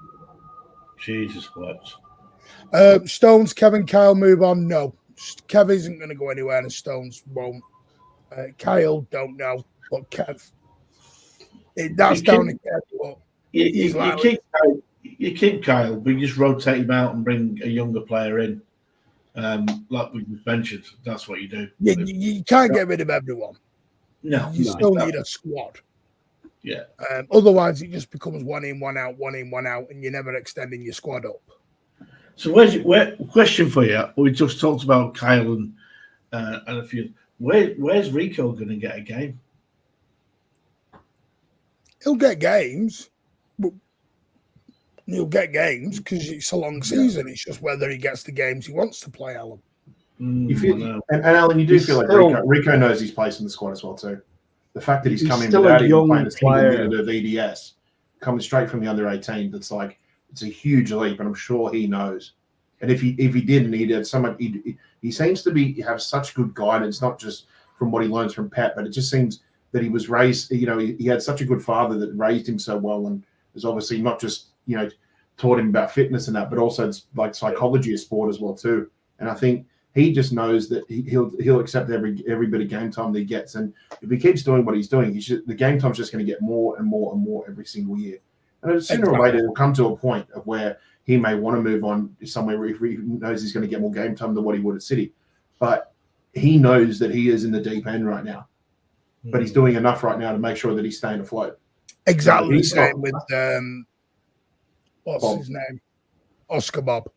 Jesus, what? Stones, Kevin, Kyle move on. No, Kev isn't going to go anywhere, and Stones won't. Kyle, don't know, but Kev. That's down to Kev. You keep Kyle, but you just rotate him out and bring a younger player in. like we mentioned, that's what you do. You can't get rid of everyone. No, you still need a squad. Yeah. Otherwise, it just becomes one in, one out, one in, one out, and you're never extending your squad up. So, question for you? We just talked about Kyle and a few. Where's Rico going to get a game? He'll get games. He'll get games because it's a long season. It's just whether he gets the games he wants to play, Alan. And Alan, you do feel like Rico knows his place in the squad as well too. The fact that he's coming without even playing a single minute of EDS, coming straight from the under-18, that's like it's a huge leap, and I'm sure he knows. And if he didn't, he'd have someone. He seems to have such good guidance, not just from what he learns from Pep, but it just seems that he was raised. You know, he had such a good father that raised him so well, and has obviously not just taught him about fitness and that, but also it's like psychology of sport as well too. And I think he just knows that he'll accept every bit of game time that he gets, and if he keeps doing what he's doing, the game time's just going to get more and more and more every single year. And sooner or later, it will come to a point of where he may want to move on somewhere where he knows he's going to get more game time than what he would at City. But he knows that he is in the deep end right now. But he's doing enough right now to make sure that he's staying afloat. Exactly the same with what's his name? Oscar Bob.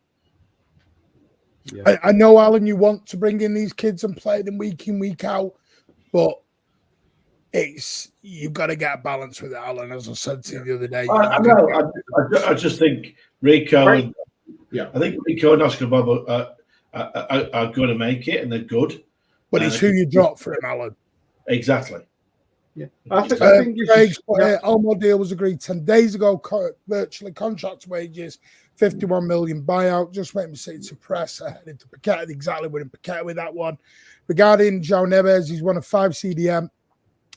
Yeah. I know, Alan, you want to bring in these kids and play them week in, week out, but you've got to get a balance with it, Alan. As I said to you the other day, I just think Rico, I think Rico and Oscar Bob are going to make it, and they're good. But it's who you drop for him, Alan. Exactly. Yeah, I think Craig's Olmo deal was agreed 10 days ago. Virtually contract wages, 51 million buyout. Just waiting for City to press ahead into Paqueta. Exactly what in Paqueta with that one. Regarding João Neves, he's one of 5 CDM,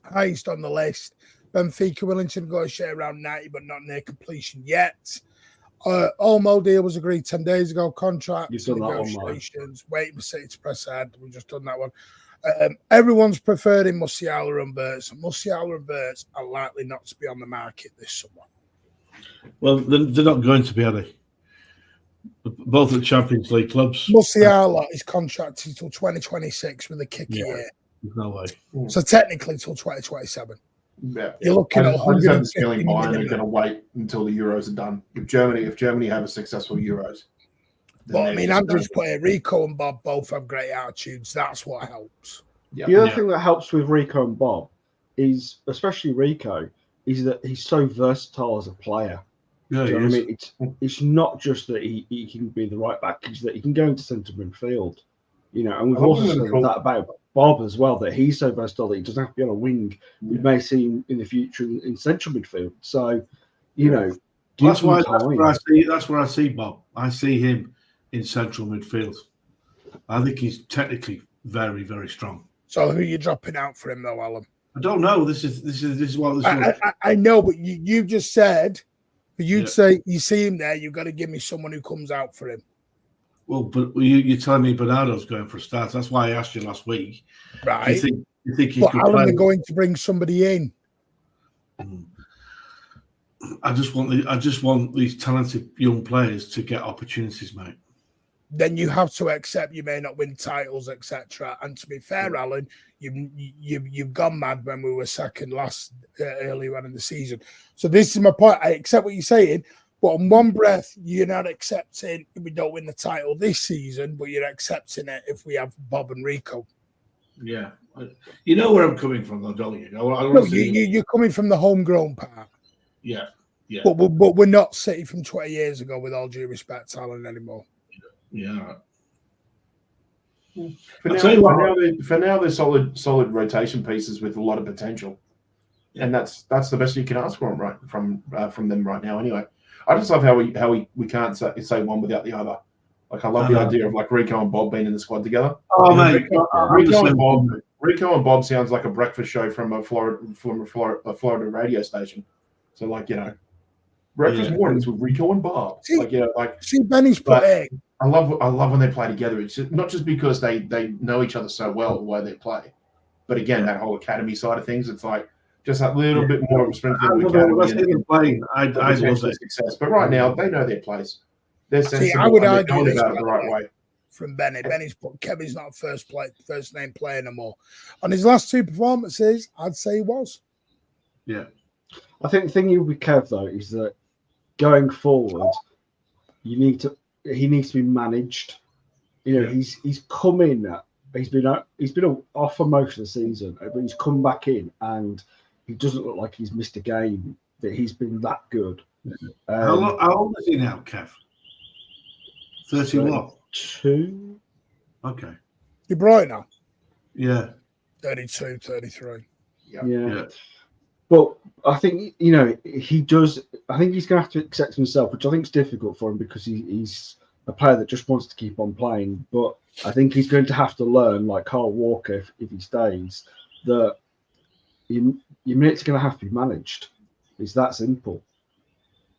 highest on the list. Benfica willing to negotiate around 90, but not near completion yet. Olmo deal was agreed 10 days ago. Contract negotiations. Waiting for City to press ahead. We've just done that one. Everyone's preferring Musiala and Wirtz. Musiala and Wirtz are likely not to be on the market this summer. Well, they're not going to be, are they? Both at Champions League clubs. Musiala is contracted till 2026 with a kick year. No way. So technically till 2027. Yeah. You're looking at 150 I just have this feeling Bayern are going to wait until the Euros are done. If Germany have a successful Euros. But I mean, Andrew's player, Rico and Bob both have great attitudes. That's what helps. Yeah. The other thing that helps with Rico and Bob is, especially Rico, is that he's so versatile as a player. Yeah, Do you know what I mean? It's not just that he can be the right back; it's that he can go into centre midfield. And we've also said that about Bob as well, that he's so versatile that he doesn't have to be on a wing. We may see him in the future in central midfield. So, that's where I see Bob. I see him in central midfield. I think he's technically very, very strong. So who are you dropping out for him, though, Alan? I don't know. This is what I know, but you just said for you to say you see him there, you've got to give me someone who comes out for him. Well, but you're telling me Bernardo's going for a start. That's why I asked you last week. Right. Do you think he but could Alan play? Are going to bring somebody in? I just want these talented young players to get opportunities, mate. Then you have to accept you may not win titles, etc. And to be fair, Alan, you've gone mad when we were second earlier on in the season. So this is my point. I accept what you're saying, but on one breath, you're not accepting if we don't win the title this season, but you're accepting it if we have Bob and Rico. Yeah, you know where I'm coming from, though, don't you? You're coming from the homegrown part. Yeah. But we're not City from 20 years ago, with all due respect, Alan, anymore. Yeah. For now, they're solid rotation pieces with a lot of potential, and that's the best you can ask for them from them right now. Anyway, I just love how we can't say one without the other. Like I love the idea of like Rico and Bob being in the squad together. Oh mate, Rico and Bob sounds like a breakfast show from a Florida radio station. So breakfast mornings with Rico and Bob. See Benny's playing. I love when they play together. It's not just because they know each other so well the way they play, but again that whole academy side of things. It's like just that little bit more of a sprinkling of academy. I love success, but right now they know their place. They're sensible. I would and argue they're going this, about it the right way. from Benny. Benny's put Kevin's not a first name player no more. On his last 2 performances, I'd say he was. Yeah. I think the thing with Kev though is that going forward, he needs to be managed. You know, he's come in. He's been off for most of the season, but he's come back in and he doesn't look like he's missed a game. That he's been that good. How old is he now, Kev? 31. 2. Okay. De Bruyne? Yeah. 32, 33. Yeah. But I think, you know, he does. I think he's going to have to accept himself, which I think is difficult for him because he's a player that just wants to keep on playing. But I think he's going to have to learn, like Carl Walker, if he stays, that your minutes are going to have to be managed. It's that simple.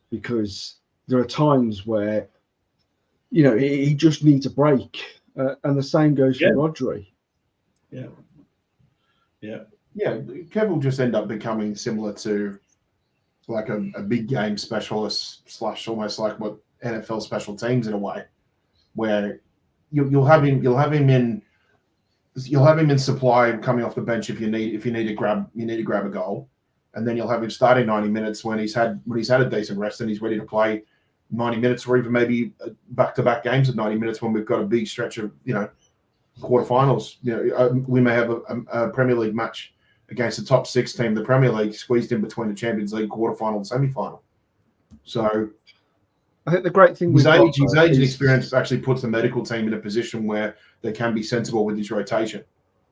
Because there are times where, you know, he just needs a break. And the same goes for Rodri. Yeah. Yeah. Yeah, Kev will just end up becoming similar to like a big game specialist / almost like what NFL special teams in a way, where you'll have him in supply coming off the bench if you need to grab a goal, and then you'll have him starting 90 minutes when he's had a decent rest and he's ready to play 90 minutes or even maybe back-to-back games of 90 minutes when we've got a big stretch of, you know, quarterfinals. You know, we may have a Premier League match against the top 6 team, the Premier League, squeezed in between the Champions League quarterfinal and semi-final. So I think the great thing his age and experience actually puts the medical team in a position where they can be sensible with his rotation,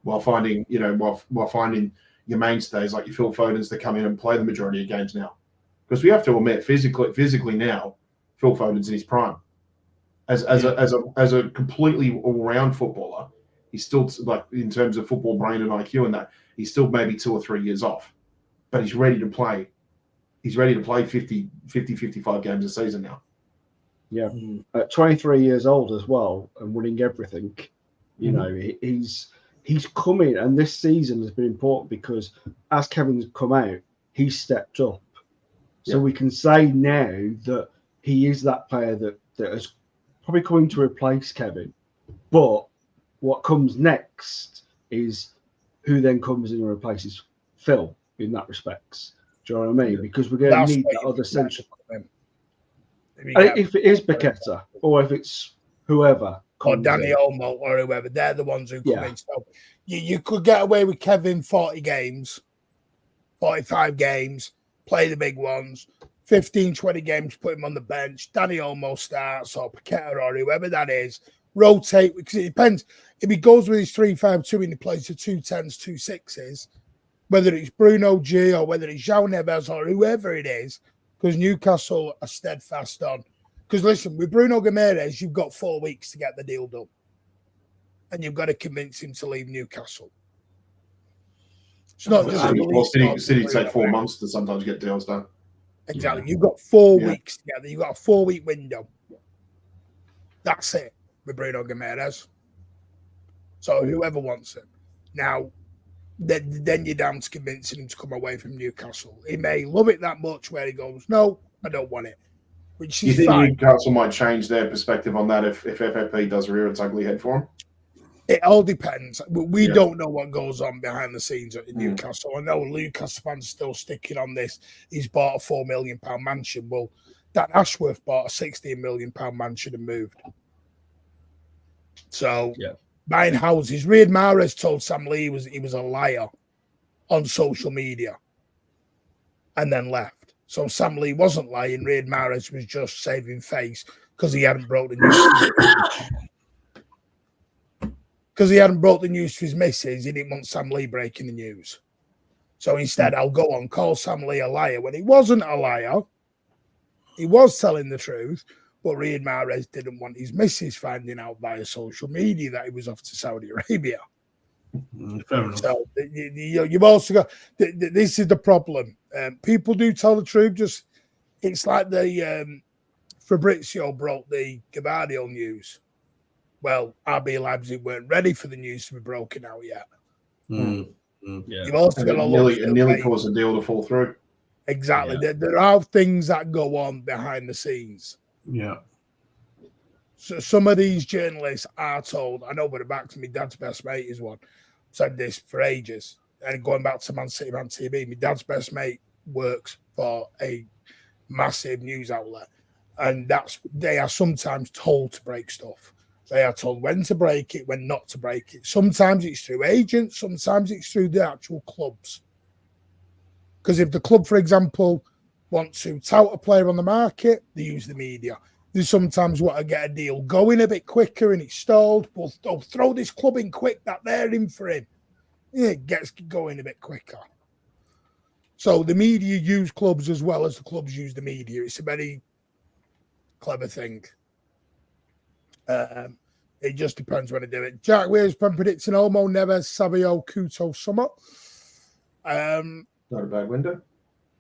while finding your mainstays like your Phil Fodens to come in and play the majority of games now. Because we have to admit, physically now, Phil Foden's in his prime. As a completely all-round footballer, he's still, like, in terms of football brain and IQ and that, he's still maybe 2 or 3 years off. But he's ready to play. He's ready to play 50, 55 games a season now. Yeah. At 23 years old as well and winning everything, you know, he's come in, and this season has been important because as Kevin's come out, he's stepped up. So we can say now that he is that player that is probably coming to replace Kevin. But what comes next is who then comes in and replaces Phil in that respects. Do you know what I mean? Because we're going to need that other central. If it is Paqueta or if it's whoever. Or Danny Olmo or whoever, they're the ones who come in. So you could get away with Kevin 40 games, 45 games, play the big ones, 15, 20 games, put him on the bench. Danny Olmo starts or Paqueta or whoever that is. Rotate, because it depends. If he goes with his 3-5-2 and he plays the 2 10s, 2 6s, whether it's Bruno G or whether it's João Neves or whoever it is, because Newcastle are steadfast on. Because listen, with Bruno Guimaraes, you've got 4 weeks to get the deal done. And you've got to convince him to leave Newcastle. It's not just City take 4 months to sometimes get deals done. Exactly. You've got 4 weeks together. You've got a 4-week window. That's it with Bruno Guimaraes. So whoever wants him. Now, then you're down to convincing him to come away from Newcastle. He may love it that much where he goes, no, I don't want it. Which is fine. Newcastle might change their perspective on that if FFP does rear its ugly head for him? It all depends. We don't know what goes on behind the scenes at Newcastle. I know Newcastle fans are still sticking on this. He's bought a £4 million mansion. Well, Dan Ashworth bought a £16 million mansion and moved. So, buying houses. Riyad Mahrez told Sam Lee he was a liar on social media and then left. So Sam Lee wasn't lying. Riyad Mahrez was just saving face because he hadn't brought the news. Because he hadn't brought the news to his missus, he didn't want Sam Lee breaking the news. So instead, I'll go on, call Sam Lee a liar when he wasn't a liar. He was telling the truth, but Riyad Mahrez didn't want his missus finding out via social media that he was off to Saudi Arabia. Fair enough. So you've also got this is the problem. People do tell the truth. Just it's like the Fabrizio broke the Gavardio news. Well, RB Leipzig weren't ready for the news to be broken out yet. You've also got nearly caused a deal to fall through. Exactly. There are things that go on behind the scenes. Yeah. So some of these journalists are told, I know, but back to my dad's best mate is one, said this for ages. And going back to Man City, Man TV, my dad's best mate works for a massive news outlet. And they are sometimes told to break stuff. They are told when to break it, when not to break it. Sometimes it's through agents, sometimes it's through the actual clubs. Because if the club, for example, want to tout a player on the market, they use the media. They sometimes want to get a deal going a bit quicker and it's stalled. But they'll throw this club in quick that they're in for him. Yeah, it gets going a bit quicker. So the media use clubs as well as the clubs use the media. It's a very clever thing. It just depends when they do it. Jack Weir's been predicting Olmo, Neves, Savio, Couto, Summer. Not a bad window.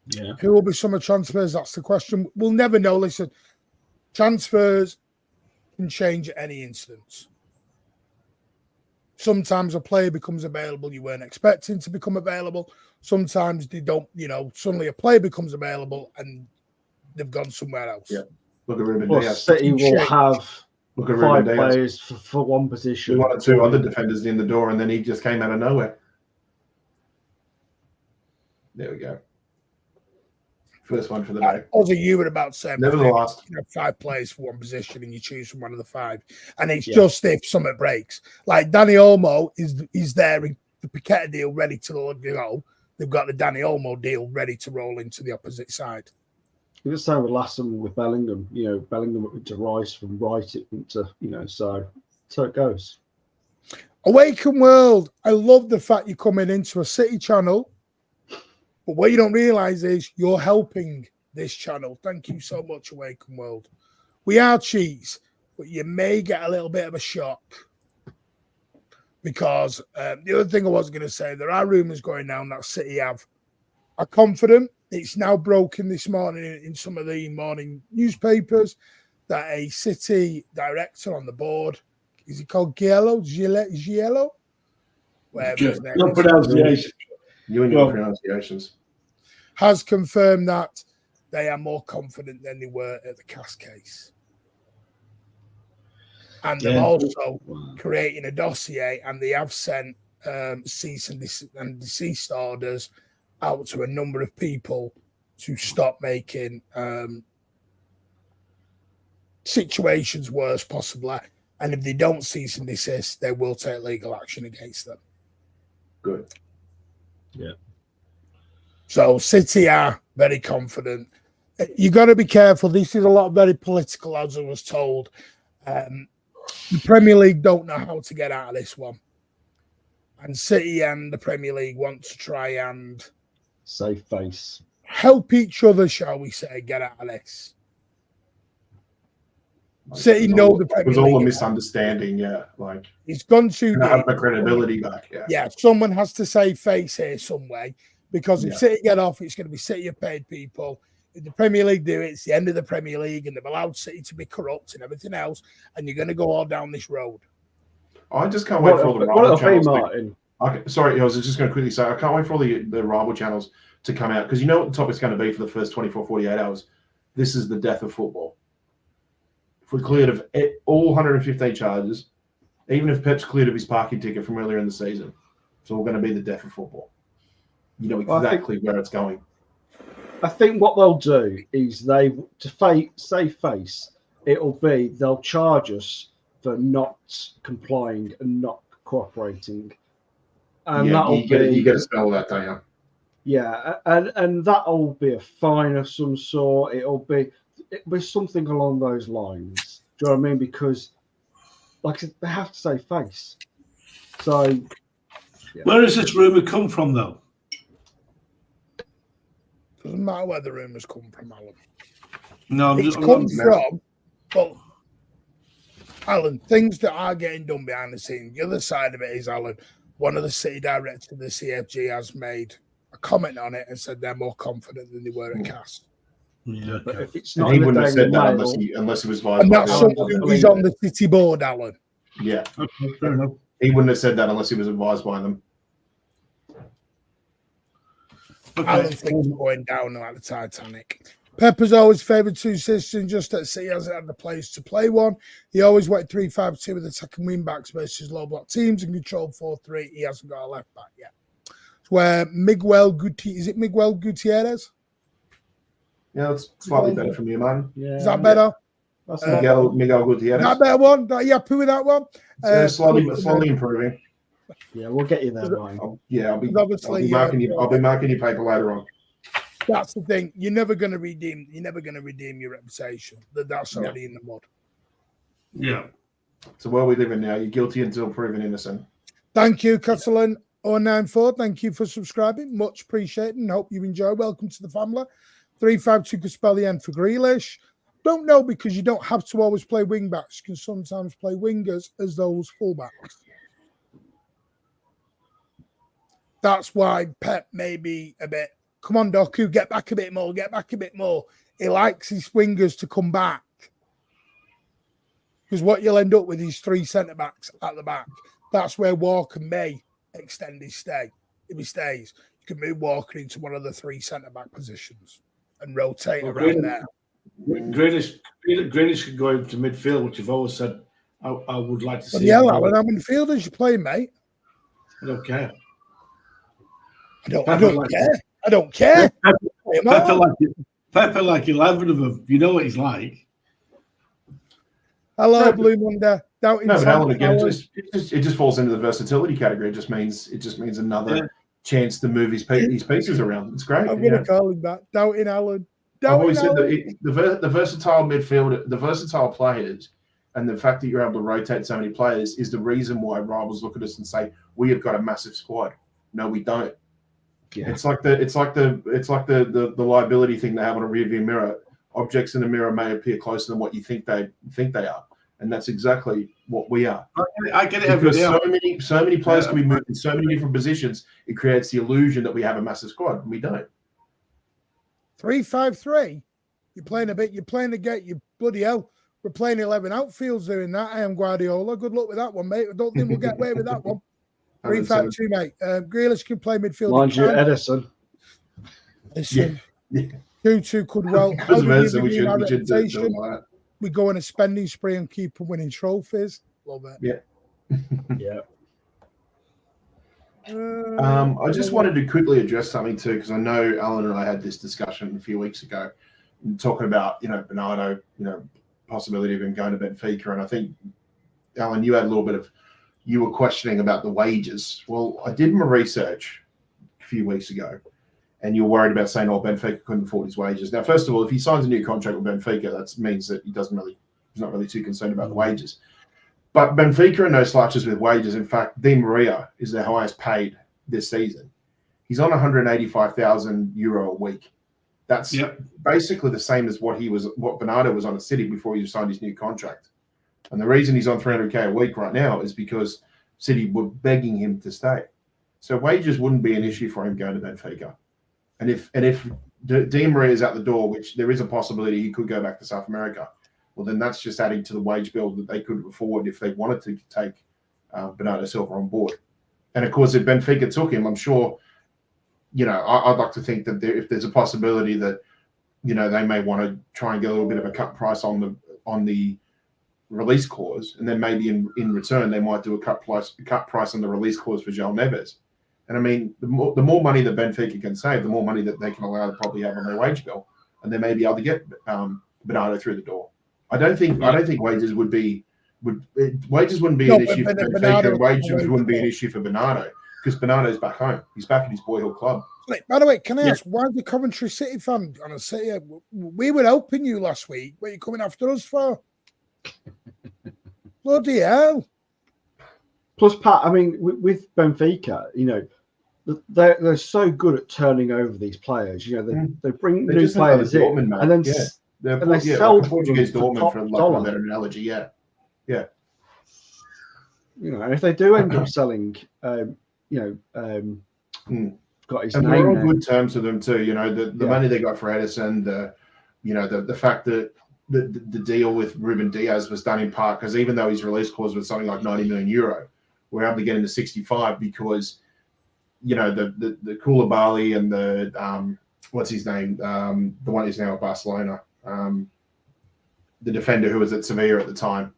Yeah. Who will be summer transfers? That's the question. We'll never know. Listen, transfers can change at any instance. Sometimes a player becomes available you weren't expecting to become available. Sometimes they don't, suddenly a player becomes available and they've gone somewhere else. Yeah. Look at Ruben Well, Diaz. City will have Look at 5 Ruben Diaz. players for one position. We wanted 2 other defenders in the door, and then he just came out of nowhere. There we go. First one for the day. Also, you were about to say, Never the last. You have 5 players for one position, and you choose from one of the 5, and it's just if something breaks. Like Danny Olmo is there in the Paqueta deal ready to go. They've got the Danny Olmo deal ready to roll into the opposite side. It was the same with last time with Bellingham. Bellingham went to Rice, from Rice it went to, so it goes. Awaken World. I love the fact you're coming into a City channel, but what you don't realise is you're helping this channel. Thank you so much, Awaken World. We are cheese, but you may get a little bit of a shock. Because the other thing I was going to say, there are rumours going down that City are confident. It's now broken this morning in some of the morning newspapers that a City director on the board, is he called Giello? Whatever his name No pronunciation. You and your pronunciations. Has confirmed that they are more confident than they were at the Cass case. And they're also creating a dossier, and they have sent cease and desist orders out to a number of people to stop making situations worse, possibly. And if they don't cease and desist, they will take legal action against them. Good. Yeah. So City are very confident. You got to be careful. This is a lot very political, as I was told. The Premier League don't know how to get out of this one. And City and the Premier League want to try and save face. Help each other, shall we say, get out of this. City know the Premier League. It was all a misunderstanding, yeah. Like, it's gone too deep. Have the credibility back, yeah. Yeah, someone has to save face here some way, because if City get off, it's going to be City have paid people. If the Premier League do it, it's the end of the Premier League, and they've allowed City to be corrupt and everything else, and you're going to go all down this road. I just can't wait for all the rival channels. Martin? Sorry, I was just going to quickly say, I can't wait for all the rival channels to come out, because you know what the topic's going to be for the first 24, 48 hours. This is the death of football. If we're cleared of all 115 charges, even if Pep's cleared of his parking ticket from earlier in the season, it's all going to be the death of football. You know exactly where it's going. I think what they'll do is save face, they'll charge us for not complying and not cooperating. And you get to spell that, don't you? Yeah, and that'll be a fine of some sort. It'll be something along those lines. Do you know what I mean? Because, like I said, they have to save face. So, where does this rumour come from, though? Doesn't matter where the rumours come from, Alan. No, it's come from, but Alan, things that are getting done behind the scenes. The other side of it is, Alan, one of the City directors of the CFG has made a comment on it and said they're more confident than they were at Cass. Yeah, but if it's not, he wouldn't have said that unless he was advised. And that's someone who's on the City board, Alan. Yeah, okay, fair enough. He wouldn't have said that unless he was advised by them. Okay. Alan, things are going down like the Titanic. Pepper's always favoured two systems, just that he hasn't had the players to play one. He always went 3-5-2 with attacking wing backs versus low block teams and control 4-3. He hasn't got a left back yet. It's where Miguel Gutierrez? Yeah, that's slightly better from you, man. Yeah. Is that better? That's Miguel Gutierrez. Is that better one? Are you happy with that one? Slowly improving. Yeah, we'll get you there, Ryan. I'll be marking your paper later on. That's the thing. You're never going to redeem your reputation. That's already in the mud. Yeah. So where we live in now, you're guilty until proven innocent. Thank you, Catalan 094. Thank you for subscribing. Much appreciated and hope you enjoy. Welcome to the family. 352 could spell the end for Grealish. Don't know, because you don't have to always play wing backs. You can sometimes play wingers as those fullbacks. That's why Pep may be a bit, come on, Doku, get back a bit more. He likes his wingers to come back. Because what you'll end up with is three centre-backs at the back. That's where Walker may extend his stay. If he stays, you can move Walker into one of the three centre-back positions and rotate around there. Grealish could go into midfield, which I've always said I would like to see. Yeah, Alan, how many fielders you playing, mate? I don't care. I don't care. Pepper like 11 of them. You know what he's like. Hello, Blue Monday. Alan, again, it just falls into the versatility category. It just means another chance to move his pieces around. It's great. I'm going to call him that. Doubting Alan. I've always said that the versatile midfield, the versatile players, and the fact that you're able to rotate so many players is the reason why rivals look at us and say we have got a massive squad. No, we don't. Yeah. It's like the liability thing they have on a rearview mirror. Objects in the mirror may appear closer than what you think they are, and that's exactly what we are. I get it. Because so many players can be moved in so many different positions. It creates the illusion that we have a massive squad, and we don't. 3-5-3. You're playing a bit. You're playing the gate. You bloody hell. We're playing 11 outfields doing that. I am Guardiola. Good luck with that one, mate. I don't think we'll get away with that one. 3-5-2, mate. Grealish can play midfield. Mind you, Edison. Listen, 2-2 could well. We go on a spending spree and keep winning trophies. Love it. Yeah. Yeah. I just wanted to quickly address something too, because I know Alan and I had this discussion a few weeks ago, talking about Bernardo, possibility of him going to Benfica, and I think Alan, you were questioning about the wages. Well, I did my research a few weeks ago, and you're worried about saying, Benfica couldn't afford his wages. Now, first of all, if he signs a new contract with Benfica, that means that he's not really too concerned about the wages. But Benfica are no slouches with wages. In fact, Di Maria is their highest paid this season. He's on €185,000 a week. That's basically the same as what Bernardo was on at City before he signed his new contract. And the reason he's on $300K a week right now is because City were begging him to stay. So wages wouldn't be an issue for him going to Benfica. And if Di Maria is out the door, which there is a possibility he could go back to South America, well, then that's just adding to the wage bill that they could afford if they wanted to take Bernardo Silva on board. And of course, if Benfica took him, I'm sure, I'd like to think that if there's a possibility that, they may want to try and get a little bit of a cut price on the release clause, and then maybe in return they might do a cut price on the release clause for João Neves. And I mean, the more money that Benfica can save, the more money that they can allow to probably have on their wage bill, and they may be able to get Bernardo through the door. I don't think wages wouldn't be an issue for Benfica. Wages wouldn't be an issue for Bernardo, because Bernardo's back home. He's back at his boyhood club. Wait, by the way, can I ask, why the Coventry City fan on a City? We were helping you last week. What are you coming after us for? Bloody hell. Plus, Pat, I mean, with Benfica, they're so good at turning over these players. They bring new players in, and then they sell Portuguese Dortmund for lack of a better analogy. Yeah. If they do end up selling, got his and name. We're on good terms with them too. The money they got for Edison, the fact that the deal with Ruben Diaz was done in part because even though his release clause was something like €90 million, we're able to get into 65 because the Koulibaly and the what's his name? The one who's now at Barcelona. The defender who was at Sevilla at the time.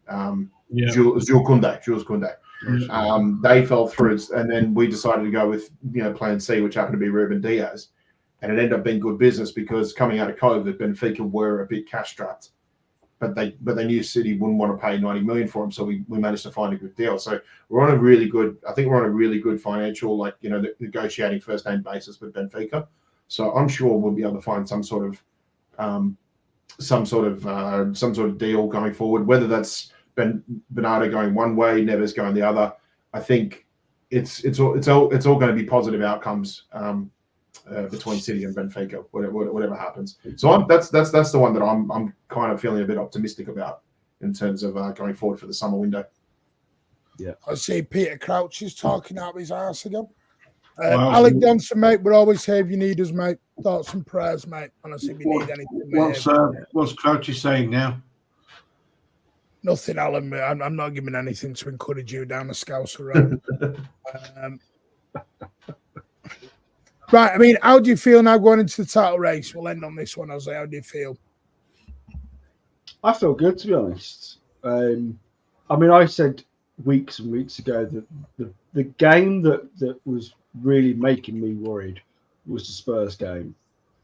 Jules Koundé. They fell through, and then we decided to go with plan C, which happened to be Ruben Diaz, and it ended up being good business because coming out of COVID, Benfica were a bit cash strapped, but they knew City wouldn't want to pay 90 million for him, so we managed to find a good deal. So we're on a really good financial negotiating first name basis with Benfica. So I'm sure we'll be able to find some sort of deal going forward, whether that's Bernardo going one way, Neves going the other. I think it's all going to be positive outcomes between City and Benfica, whatever happens. So that's the one that I'm kind of feeling a bit optimistic about in terms of going forward for the summer window. Yeah, I see Peter Crouch is talking out of his arse again. Alec Johnson, mate, we're always here if you need us, mate. Thoughts and prayers, mate. Honestly, if you need anything. What's Crouchy saying now? Nothing, Alan. I'm not giving anything to encourage you down the Scouser road. Right, I mean, how do you feel now going into the title race? We'll end on this one, Jose. How do you feel? I feel good, to be honest. I mean, I said weeks and weeks ago that the game that was really making me worried was the Spurs game.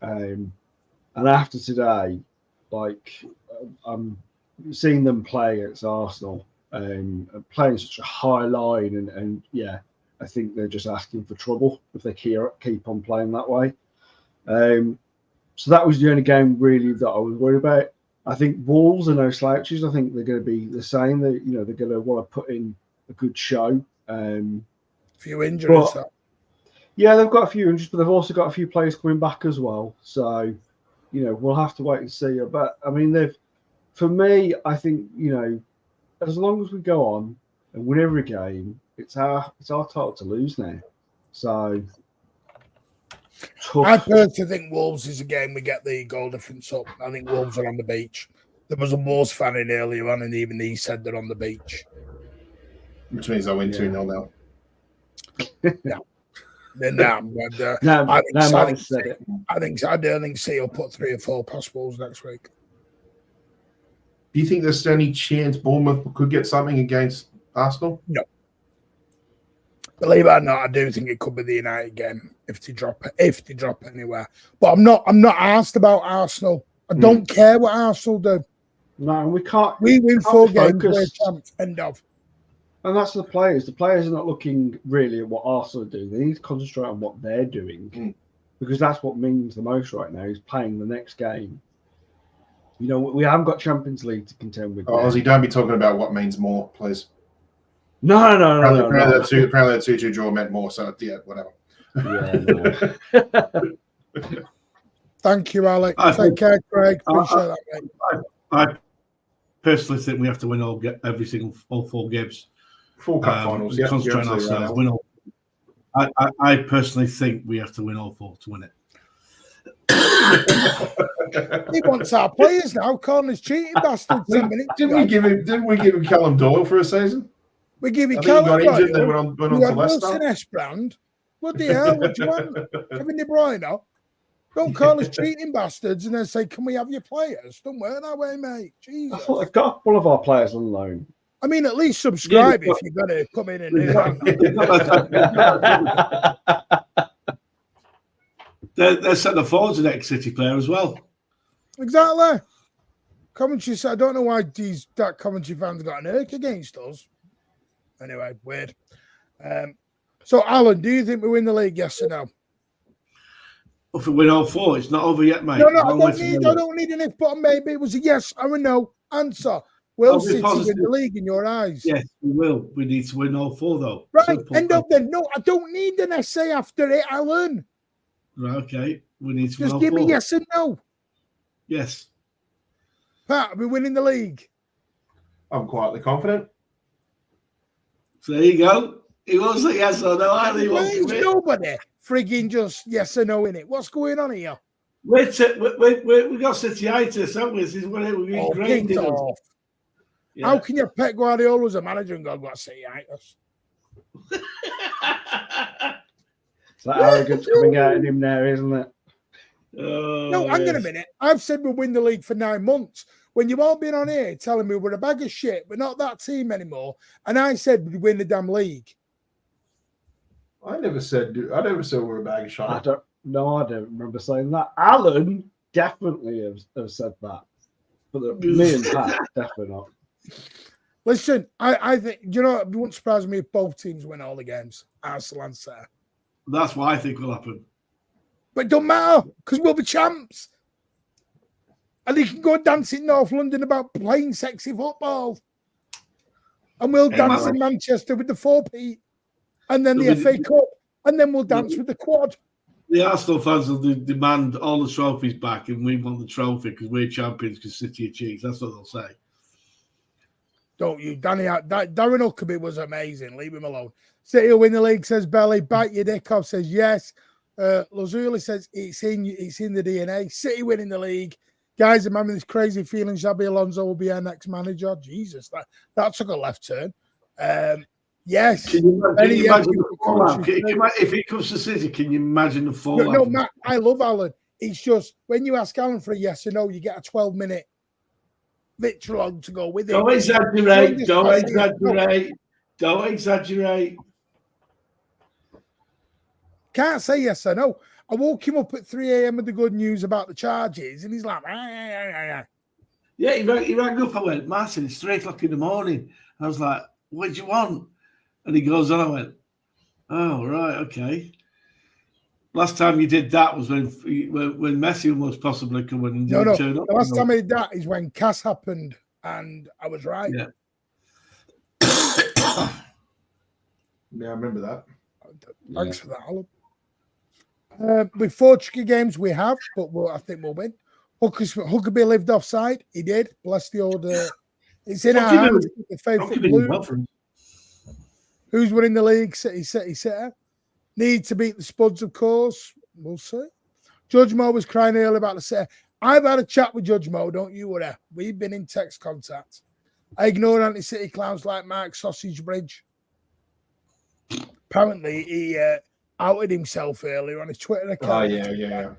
And after today, I'm seeing them play against Arsenal, playing such a high line, and I think they're just asking for trouble if they keep on playing that way. So that was the only game really that I was worried about. I think Wolves are no slouches. I think they're going to be the same. They're going to want to put in a good show. Few injuries. Yeah, they've got a few injuries, but they've also got a few players coming back as well. So, we'll have to wait and see. But I mean, for me, I think as long as we go on and win every game, it's our title to lose now. So, tough. I personally think Wolves is a game we get the goal difference up. I think Wolves are on the beach. There was a Wolves fan in earlier on, and even he said they're on the beach. Which means I win 2-0 now. I think City will put 3 or 4 past Wolves next week. Do you think there's any chance Bournemouth could get something against Arsenal? No. Believe it or not, I do think it could be the United game if they drop anywhere. But I'm not asked about Arsenal. I don't care what Arsenal do. No, we can't. We win 4 games. We're champs. End of. And that's the players. The players are not looking really at what Arsenal do. They need to concentrate on what they're doing because that's what means the most right now is playing the next game. We haven't got Champions League to contend with. Ozzy, don't be talking about what means more, please. No. Apparently that 2-2 draw meant more, so yeah, whatever. Yeah, no. Thank you, Alec. Take care, Craig. Appreciate that, mate. I personally think we have to win all 4 games. 4 cup finals. Yeah, concentrate on ourselves. Win all. I personally think we have to win all 4 to win it. He wants our players now. Corner's cheating bastard. Didn't we give him Callum Doyle for a season? We give you Callum Doyle. Then went on to Leicester. Wilson Esbrand. What the hell? What do you want? Kevin De Bruyne? Don't call us cheating bastards and then say, "Can we have your players?" Don't work that way, mate. Jesus. I thought they've got one of our players on loan. I mean, at least subscribe if you're going to come in and do that. They're setting the forwards an ex-City player as well. Exactly. Commentary said, I don't know why that commentary fans got an irk against us. Anyway, weird. So, Alan, do you think we win the league, yes or no? If we win all 4, it's not over yet, mate. No, I don't need an if, but maybe it was a yes or a no answer. Will City win the league in your eyes? Yes, we will. We need to win all 4, though. Right, end up then. No, I don't need an essay after it, Alan. Right, okay. We need to win all 4. Just give me yes and no. Yes. Pat, are we winning the league? I'm quietly confident. So there you go. He wants a yes or no. There's nobody frigging just yes or no in it. What's going on here? We got City-itis, haven't we? This is what we're grading. Yeah. How can you pick Guardiola as a manager and go, I've got City-itis? It's that arrogance coming out in him there, isn't it? No, hang on a minute. I've said we'll win the league for 9 months. When you've all been on here telling me we're a bag of shit, we're not that team anymore, and I said we'd win the damn league. I never said we're a bag of shit. I don't remember saying that. Alan definitely have said that. But me and Pat, definitely not. Listen, I think, you know, it wouldn't surprise me if both teams win all the games. Arsenal and City. That's what I think will happen. But it don't matter, because we'll be champs. And they can go dance in North London about playing sexy football. And we'll dance in Manchester with the 4P. And then the FA Cup. And then we'll dance with the quad. The Arsenal fans will demand all the trophies back, and we want the trophy because we're champions because City are cheats. That's what they'll say. Don't you, Danny? Darren Huckabee was amazing. Leave him alone. City will win the league, says Belly. Bite your dick off, says yes. Lazuli says it's in the DNA. City winning the league. Guys, I'm having this crazy feeling Xabi Alonso will be our next manager. Jesus, that took a left turn. Yes. Can you imagine the fallout? If it comes to City, can you imagine the fallout? No, Matt, I love Alan. It's just when you ask Alan for a yes or no, you get a 12-minute vitriol to go with it. Don't exaggerate. Don't exaggerate. Can't say yes or no. I woke him up at 3 a.m. with the good news about the charges, and he's like, Yeah, he rang up. I went, Martin, it's 3 o'clock in the morning. I was like, what do you want? And he goes on. I went, oh, right, okay. Last time you did that was when Messi was possibly coming and didn't turn up. The last time I did that is when Cass happened, and I was right. Yeah. Yeah, I remember that. Thanks for that, Alan. With 4 tricky games we have, but I think we'll win. Huckabee lived offside. He did. Bless the old... it's in our hands. The faithful blue. Who's winning the league? City. Need to beat the Spuds, of course. We'll see. Judge Mo was crying earlier about the City. I've had a chat with Judge Mo, don't you worry. We've been in text contact. I ignored anti-City clowns like Mark Sausage Bridge. Apparently, he outed himself earlier on his Twitter account. Oh, yeah.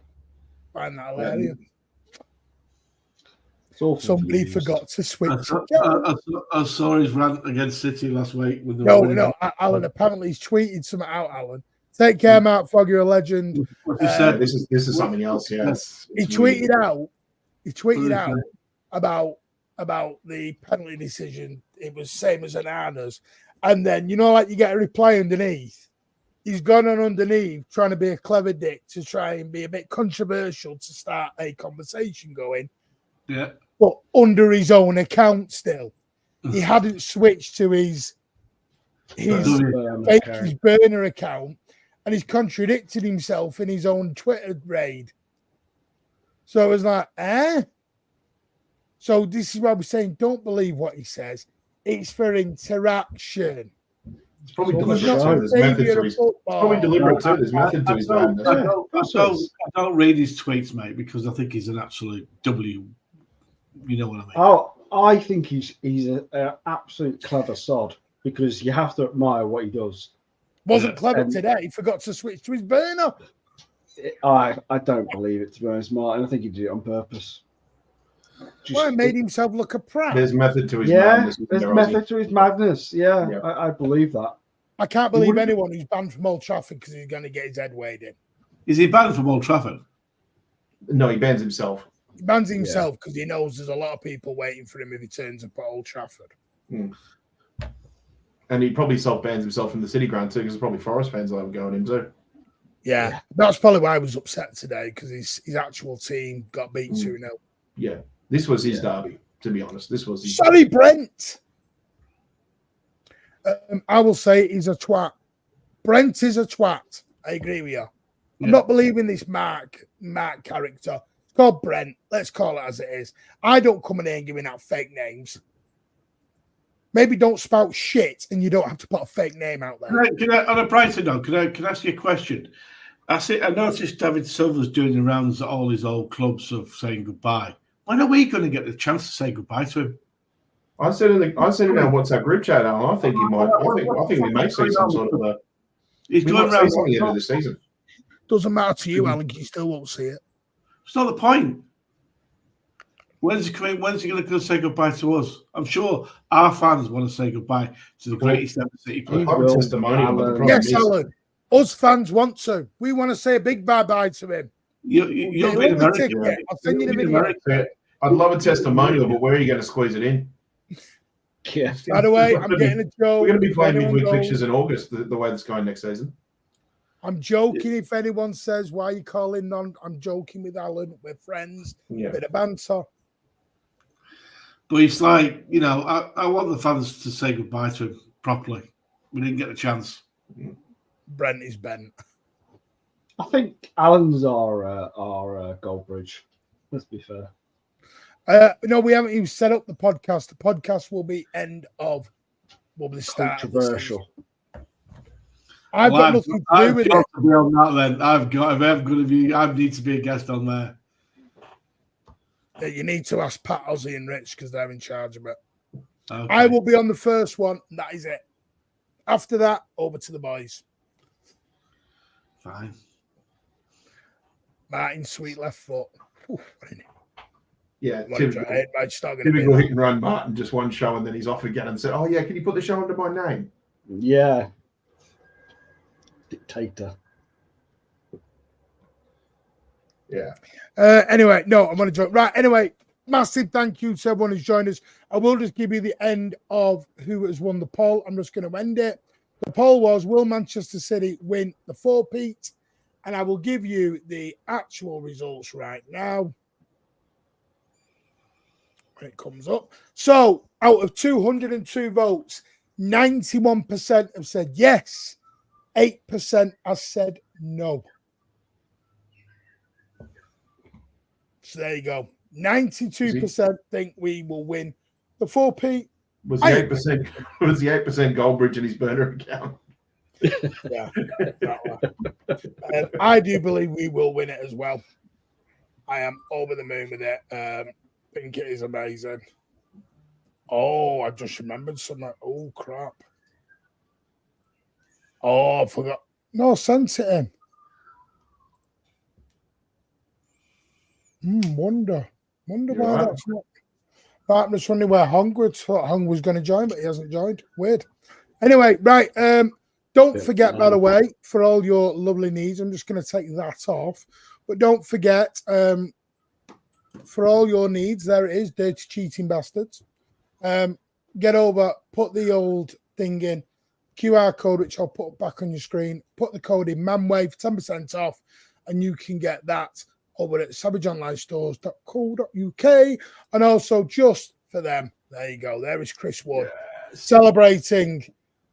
Find that hilarious. Somebody forgot to switch. I saw his rant against City last week. No, Alan. Apparently, he's tweeted something out, Alan. Take care, Mark Fogg, you're a legend. This is something else. Yes, he tweeted out. about the penalty decision. It was same as Anana's, and then like you get a reply underneath. He's gone on underneath trying to be a clever dick to try and be a bit controversial to start a conversation going. Yeah. But under his own account still. He hadn't switched to his burner account, and he's contradicted himself in his own Twitter raid. So I was like, So this is why we're saying don't believe what he says. It's for interaction. It's probably deliberate too. There's method to his madness. I don't read his tweets, mate, because I think he's an absolute W. You know what I mean? Oh, I think he's an absolute clever sod because you have to admire what he does. Wasn't clever today. He forgot to switch to his burner. I don't believe it, to be honest, Martin. I think he did it on purpose. It made himself look a prat. There's method to his madness. There's method to his madness. Yeah. I believe that. I can't believe anyone who's banned from Old Trafford because he's going to get his head weighed in. Is he banned from Old Trafford? No, he bans himself. He bans himself because he knows there's a lot of people waiting for him if he turns up at Old Trafford. And he probably self-bans himself from the City ground too, because probably Forest fans will have a go at him too. Yeah, that's probably why I was upset today, because his actual team got beat 2-0. Yeah, this was his derby, to be honest. This was his Sorry, Brent. I will say he's a twat. Brent is a twat. I agree with you. I'm not believing this Mark character. It's called Brent. Let's call it as it is. I don't come in here and giving out fake names. Maybe don't spout shit and you don't have to put a fake name out there. On a brighter note, can I ask you a question? I noticed David Silva's doing the rounds at all his old clubs of saying goodbye. When are we going to get the chance to say goodbye to him? I said in our WhatsApp group chat, Alan, I think he might. I think we may see some sort of a. He's going around at the end of the season. Doesn't matter to you, Alan. You still won't see it. It's not the point. When's he coming? When's he going to say goodbye to us? I'm sure our fans want to say goodbye to the greatest ever City player. I'm a testimonial, but the problem Yes, is, Alan. Us fans want to. We want to say a big bye-bye to him. You'll be in America. Right? I'll send you the video. I'd love a testimonial, but where are you going to squeeze it in? Yeah. By the way, I'm getting a joke. We're going to be playing Anyone midweek goes- fixtures in August, the way it's going next season. I'm joking if anyone says, why are you calling non? I'm joking with Alan. We're friends. Yeah. Bit of banter. But it's like, I want the fans to say goodbye to him properly. We didn't get a chance. Brent is bent. I think Alan's our gold bridge. Let's be fair. No, we haven't even set up the podcast. The podcast will be the start. Controversial. I've got nothing to do with it. To be on that, then I need to be a guest on there. You need to ask Pat, Ozzy, and Rich because they're in charge of it. Okay. I will be on the first one. And that is it. After that, over to the boys. Fine. Martin, sweet left foot. Yeah, Typical hit and run, Martin. Just one show and then he's off again and said, "Oh yeah, can you put the show under my name?" Yeah. Dictator. Yeah. Anyway, no, I'm going to joke. Right. Anyway, massive thank you to everyone who's joined us. I will just give you the end of who has won the poll. I'm just going to end it. The poll was, will Manchester City win the four-peat? And I will give you the actual results right now when it comes up. So, out of 202 votes, 91% have said yes, 8% has said no. So there you go. 92% think we will win the four-peat. Was the 8%? Was the 8% gold bridge in his burner account? Yeah, I do believe we will win it as well. I am over the moon with it. Think it is amazing. Oh, I just remembered something. Oh crap! Oh, I forgot. No, sent it in. Wonder why right. that's not. Right, I'm just wondering where Hung was. Thought Hung was going to join, but he hasn't joined. Weird. Anyway, right. Don't forget, by the way, for all your lovely needs, I'm just going to take that off. But don't forget, for all your needs, there it is, dirty cheating bastards. Get over, put the old thing in, QR code, which I'll put back on your screen. Put the code in ManWave, 10% off, and you can get that over at savageonlinestores.co.uk. And also, just for them, there you go. There is Chris Wood celebrating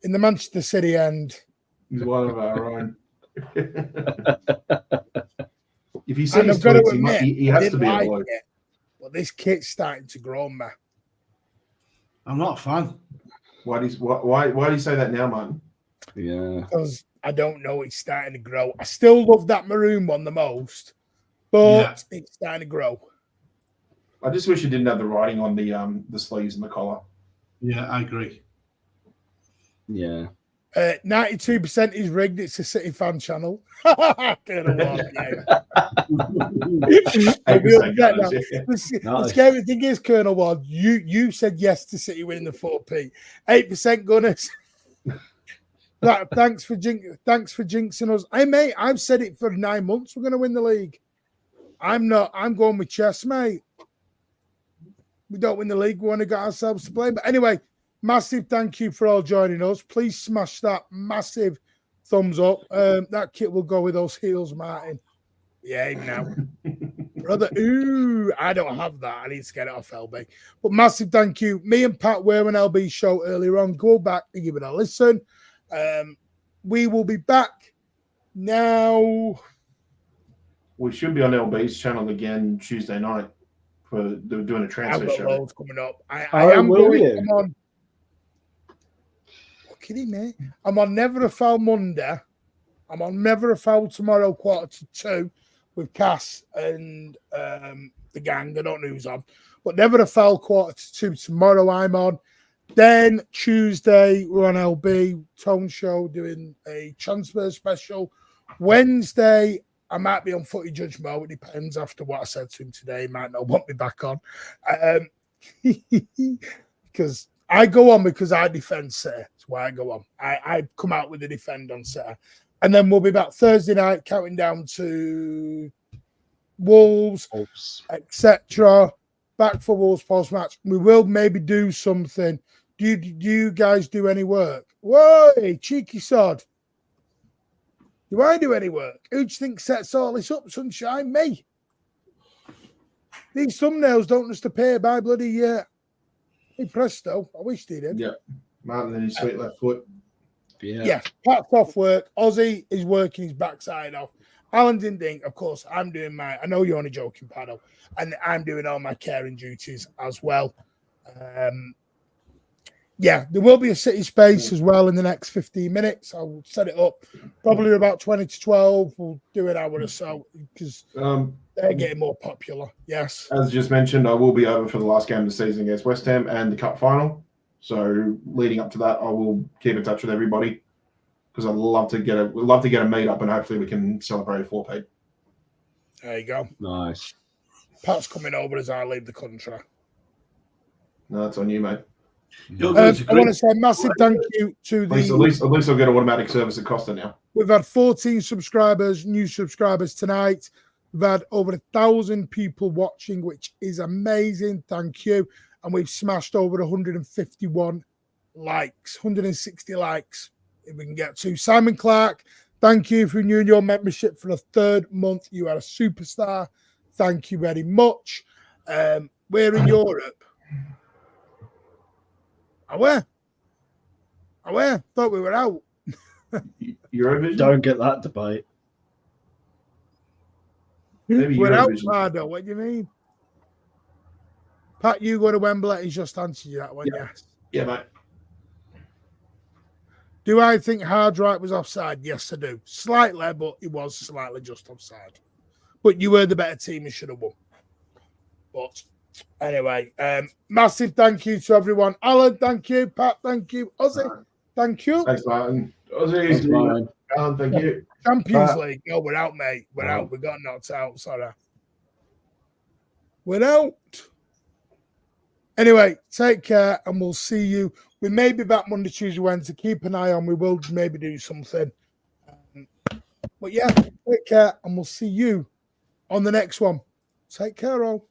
in the Manchester City end. He's one of our own. If you see And his I've got to tweets, admit, he has to be like a bloke. it, but this kit's starting to grow on me. I'm not a fan. Why do you say that now, Martin? Yeah. Because I don't know, it's starting to grow. I still love that maroon one the most, but it's starting to grow. I just wish it didn't have the writing on the sleeves and the collar. Yeah, I agree. Yeah. 92% is rigged. It's a City fan channel. Colonel Ward, yeah. The scary thing is, Colonel Ward, you said yes to City winning the 4P. 8% Gunners. Thanks for jinxing us. Hey, mate, I've said it for 9 months. We're going to win the league. I'm going with chess, mate. We don't win the league. We only got ourselves to blame. But anyway, massive thank you for all joining us. Please smash that massive thumbs up. That kit will go with those heels, Martin. Yeah, now. Brother, I don't have that. I need to get it off LB. But massive thank you. Me and Pat were an LB show earlier on. Go back and give it a listen. We will be back now. We should be on LB's channel again Tuesday night. They're doing a transfer I've got show. loads coming up. I am going. I'm on. Kidding me? I'm on Never a Foul Monday. I'm on Never a Foul tomorrow, 1:45, with Cass and the gang. I don't know who's on, but Never a Foul 1:45 tomorrow. I'm on. Then Tuesday we're on LB Tone Show doing a transfer special. Wednesday I might be on footy judge mode. It depends after what I said to him today. He might not want me back on. Because I go on because I defend City. That's why I go on. I come out with a defend on City. And then we'll be back Thursday night, counting down to Wolves, etc. Back for Wolves post-match. We will maybe do something. Do you guys do any work? Whoa, cheeky sod. Do I do any work? Who do you think sets all this up, sunshine? Me. These thumbnails don't just appear by bloody hey presto. I wish they did. Yeah. Martin and his sweet left foot. Yeah. Pat's off work. Ozzy is working his backside off. Alan Dinding, of course, I'm doing I know you're only joking, Paddle, and I'm doing all my caring duties as well. Yeah, there will be a City space as well in the next 15 minutes. I'll set it up probably about 20 to 12. We'll do an hour or so because they're getting more popular. Yes. As just mentioned, I will be over for the last game of the season against West Ham and the Cup final. So leading up to that, I will keep in touch with everybody because I'd love to get a meet up and hopefully we can celebrate a 4-peat. There you go. Nice. Pat's coming over as I leave the country. No, that's on you, mate. I want to say a massive thank you to at least I'll get an automatic service at Costa now. We've had 14 subscribers, new subscribers tonight. We've had over 1,000 people watching, which is amazing. Thank you. And we've smashed over 151 likes, 160 likes if we can get to. Simon Clark, thank you for renewing your membership for the 3rd month. You are a superstar. Thank you very much. We're in Europe. Where? Thought we were out. Eurovision? Don't get that debate. Maybe We're out, Eurovision. Pardo. What do you mean? Pat, you go to Wembley. He's just answered you that one, yes. Yeah, mate. Do I think Hardright was offside? Yes, I do. Slightly, but he was slightly just offside. But you were the better team and should have won. But anyway, massive thank you to everyone. Alan, thank you. Pat, thank you. Ozzy, thank you. Thanks, Martin. Ozzy, Alan, thank you. Champions League. Oh, we're out, mate. We're out. We got knocked out. Sorry. We're out. Anyway, take care and we'll see you. We may be back Monday, Tuesday, Wednesday. Keep an eye on. We will maybe do something. But yeah, take care and we'll see you on the next one. Take care, all.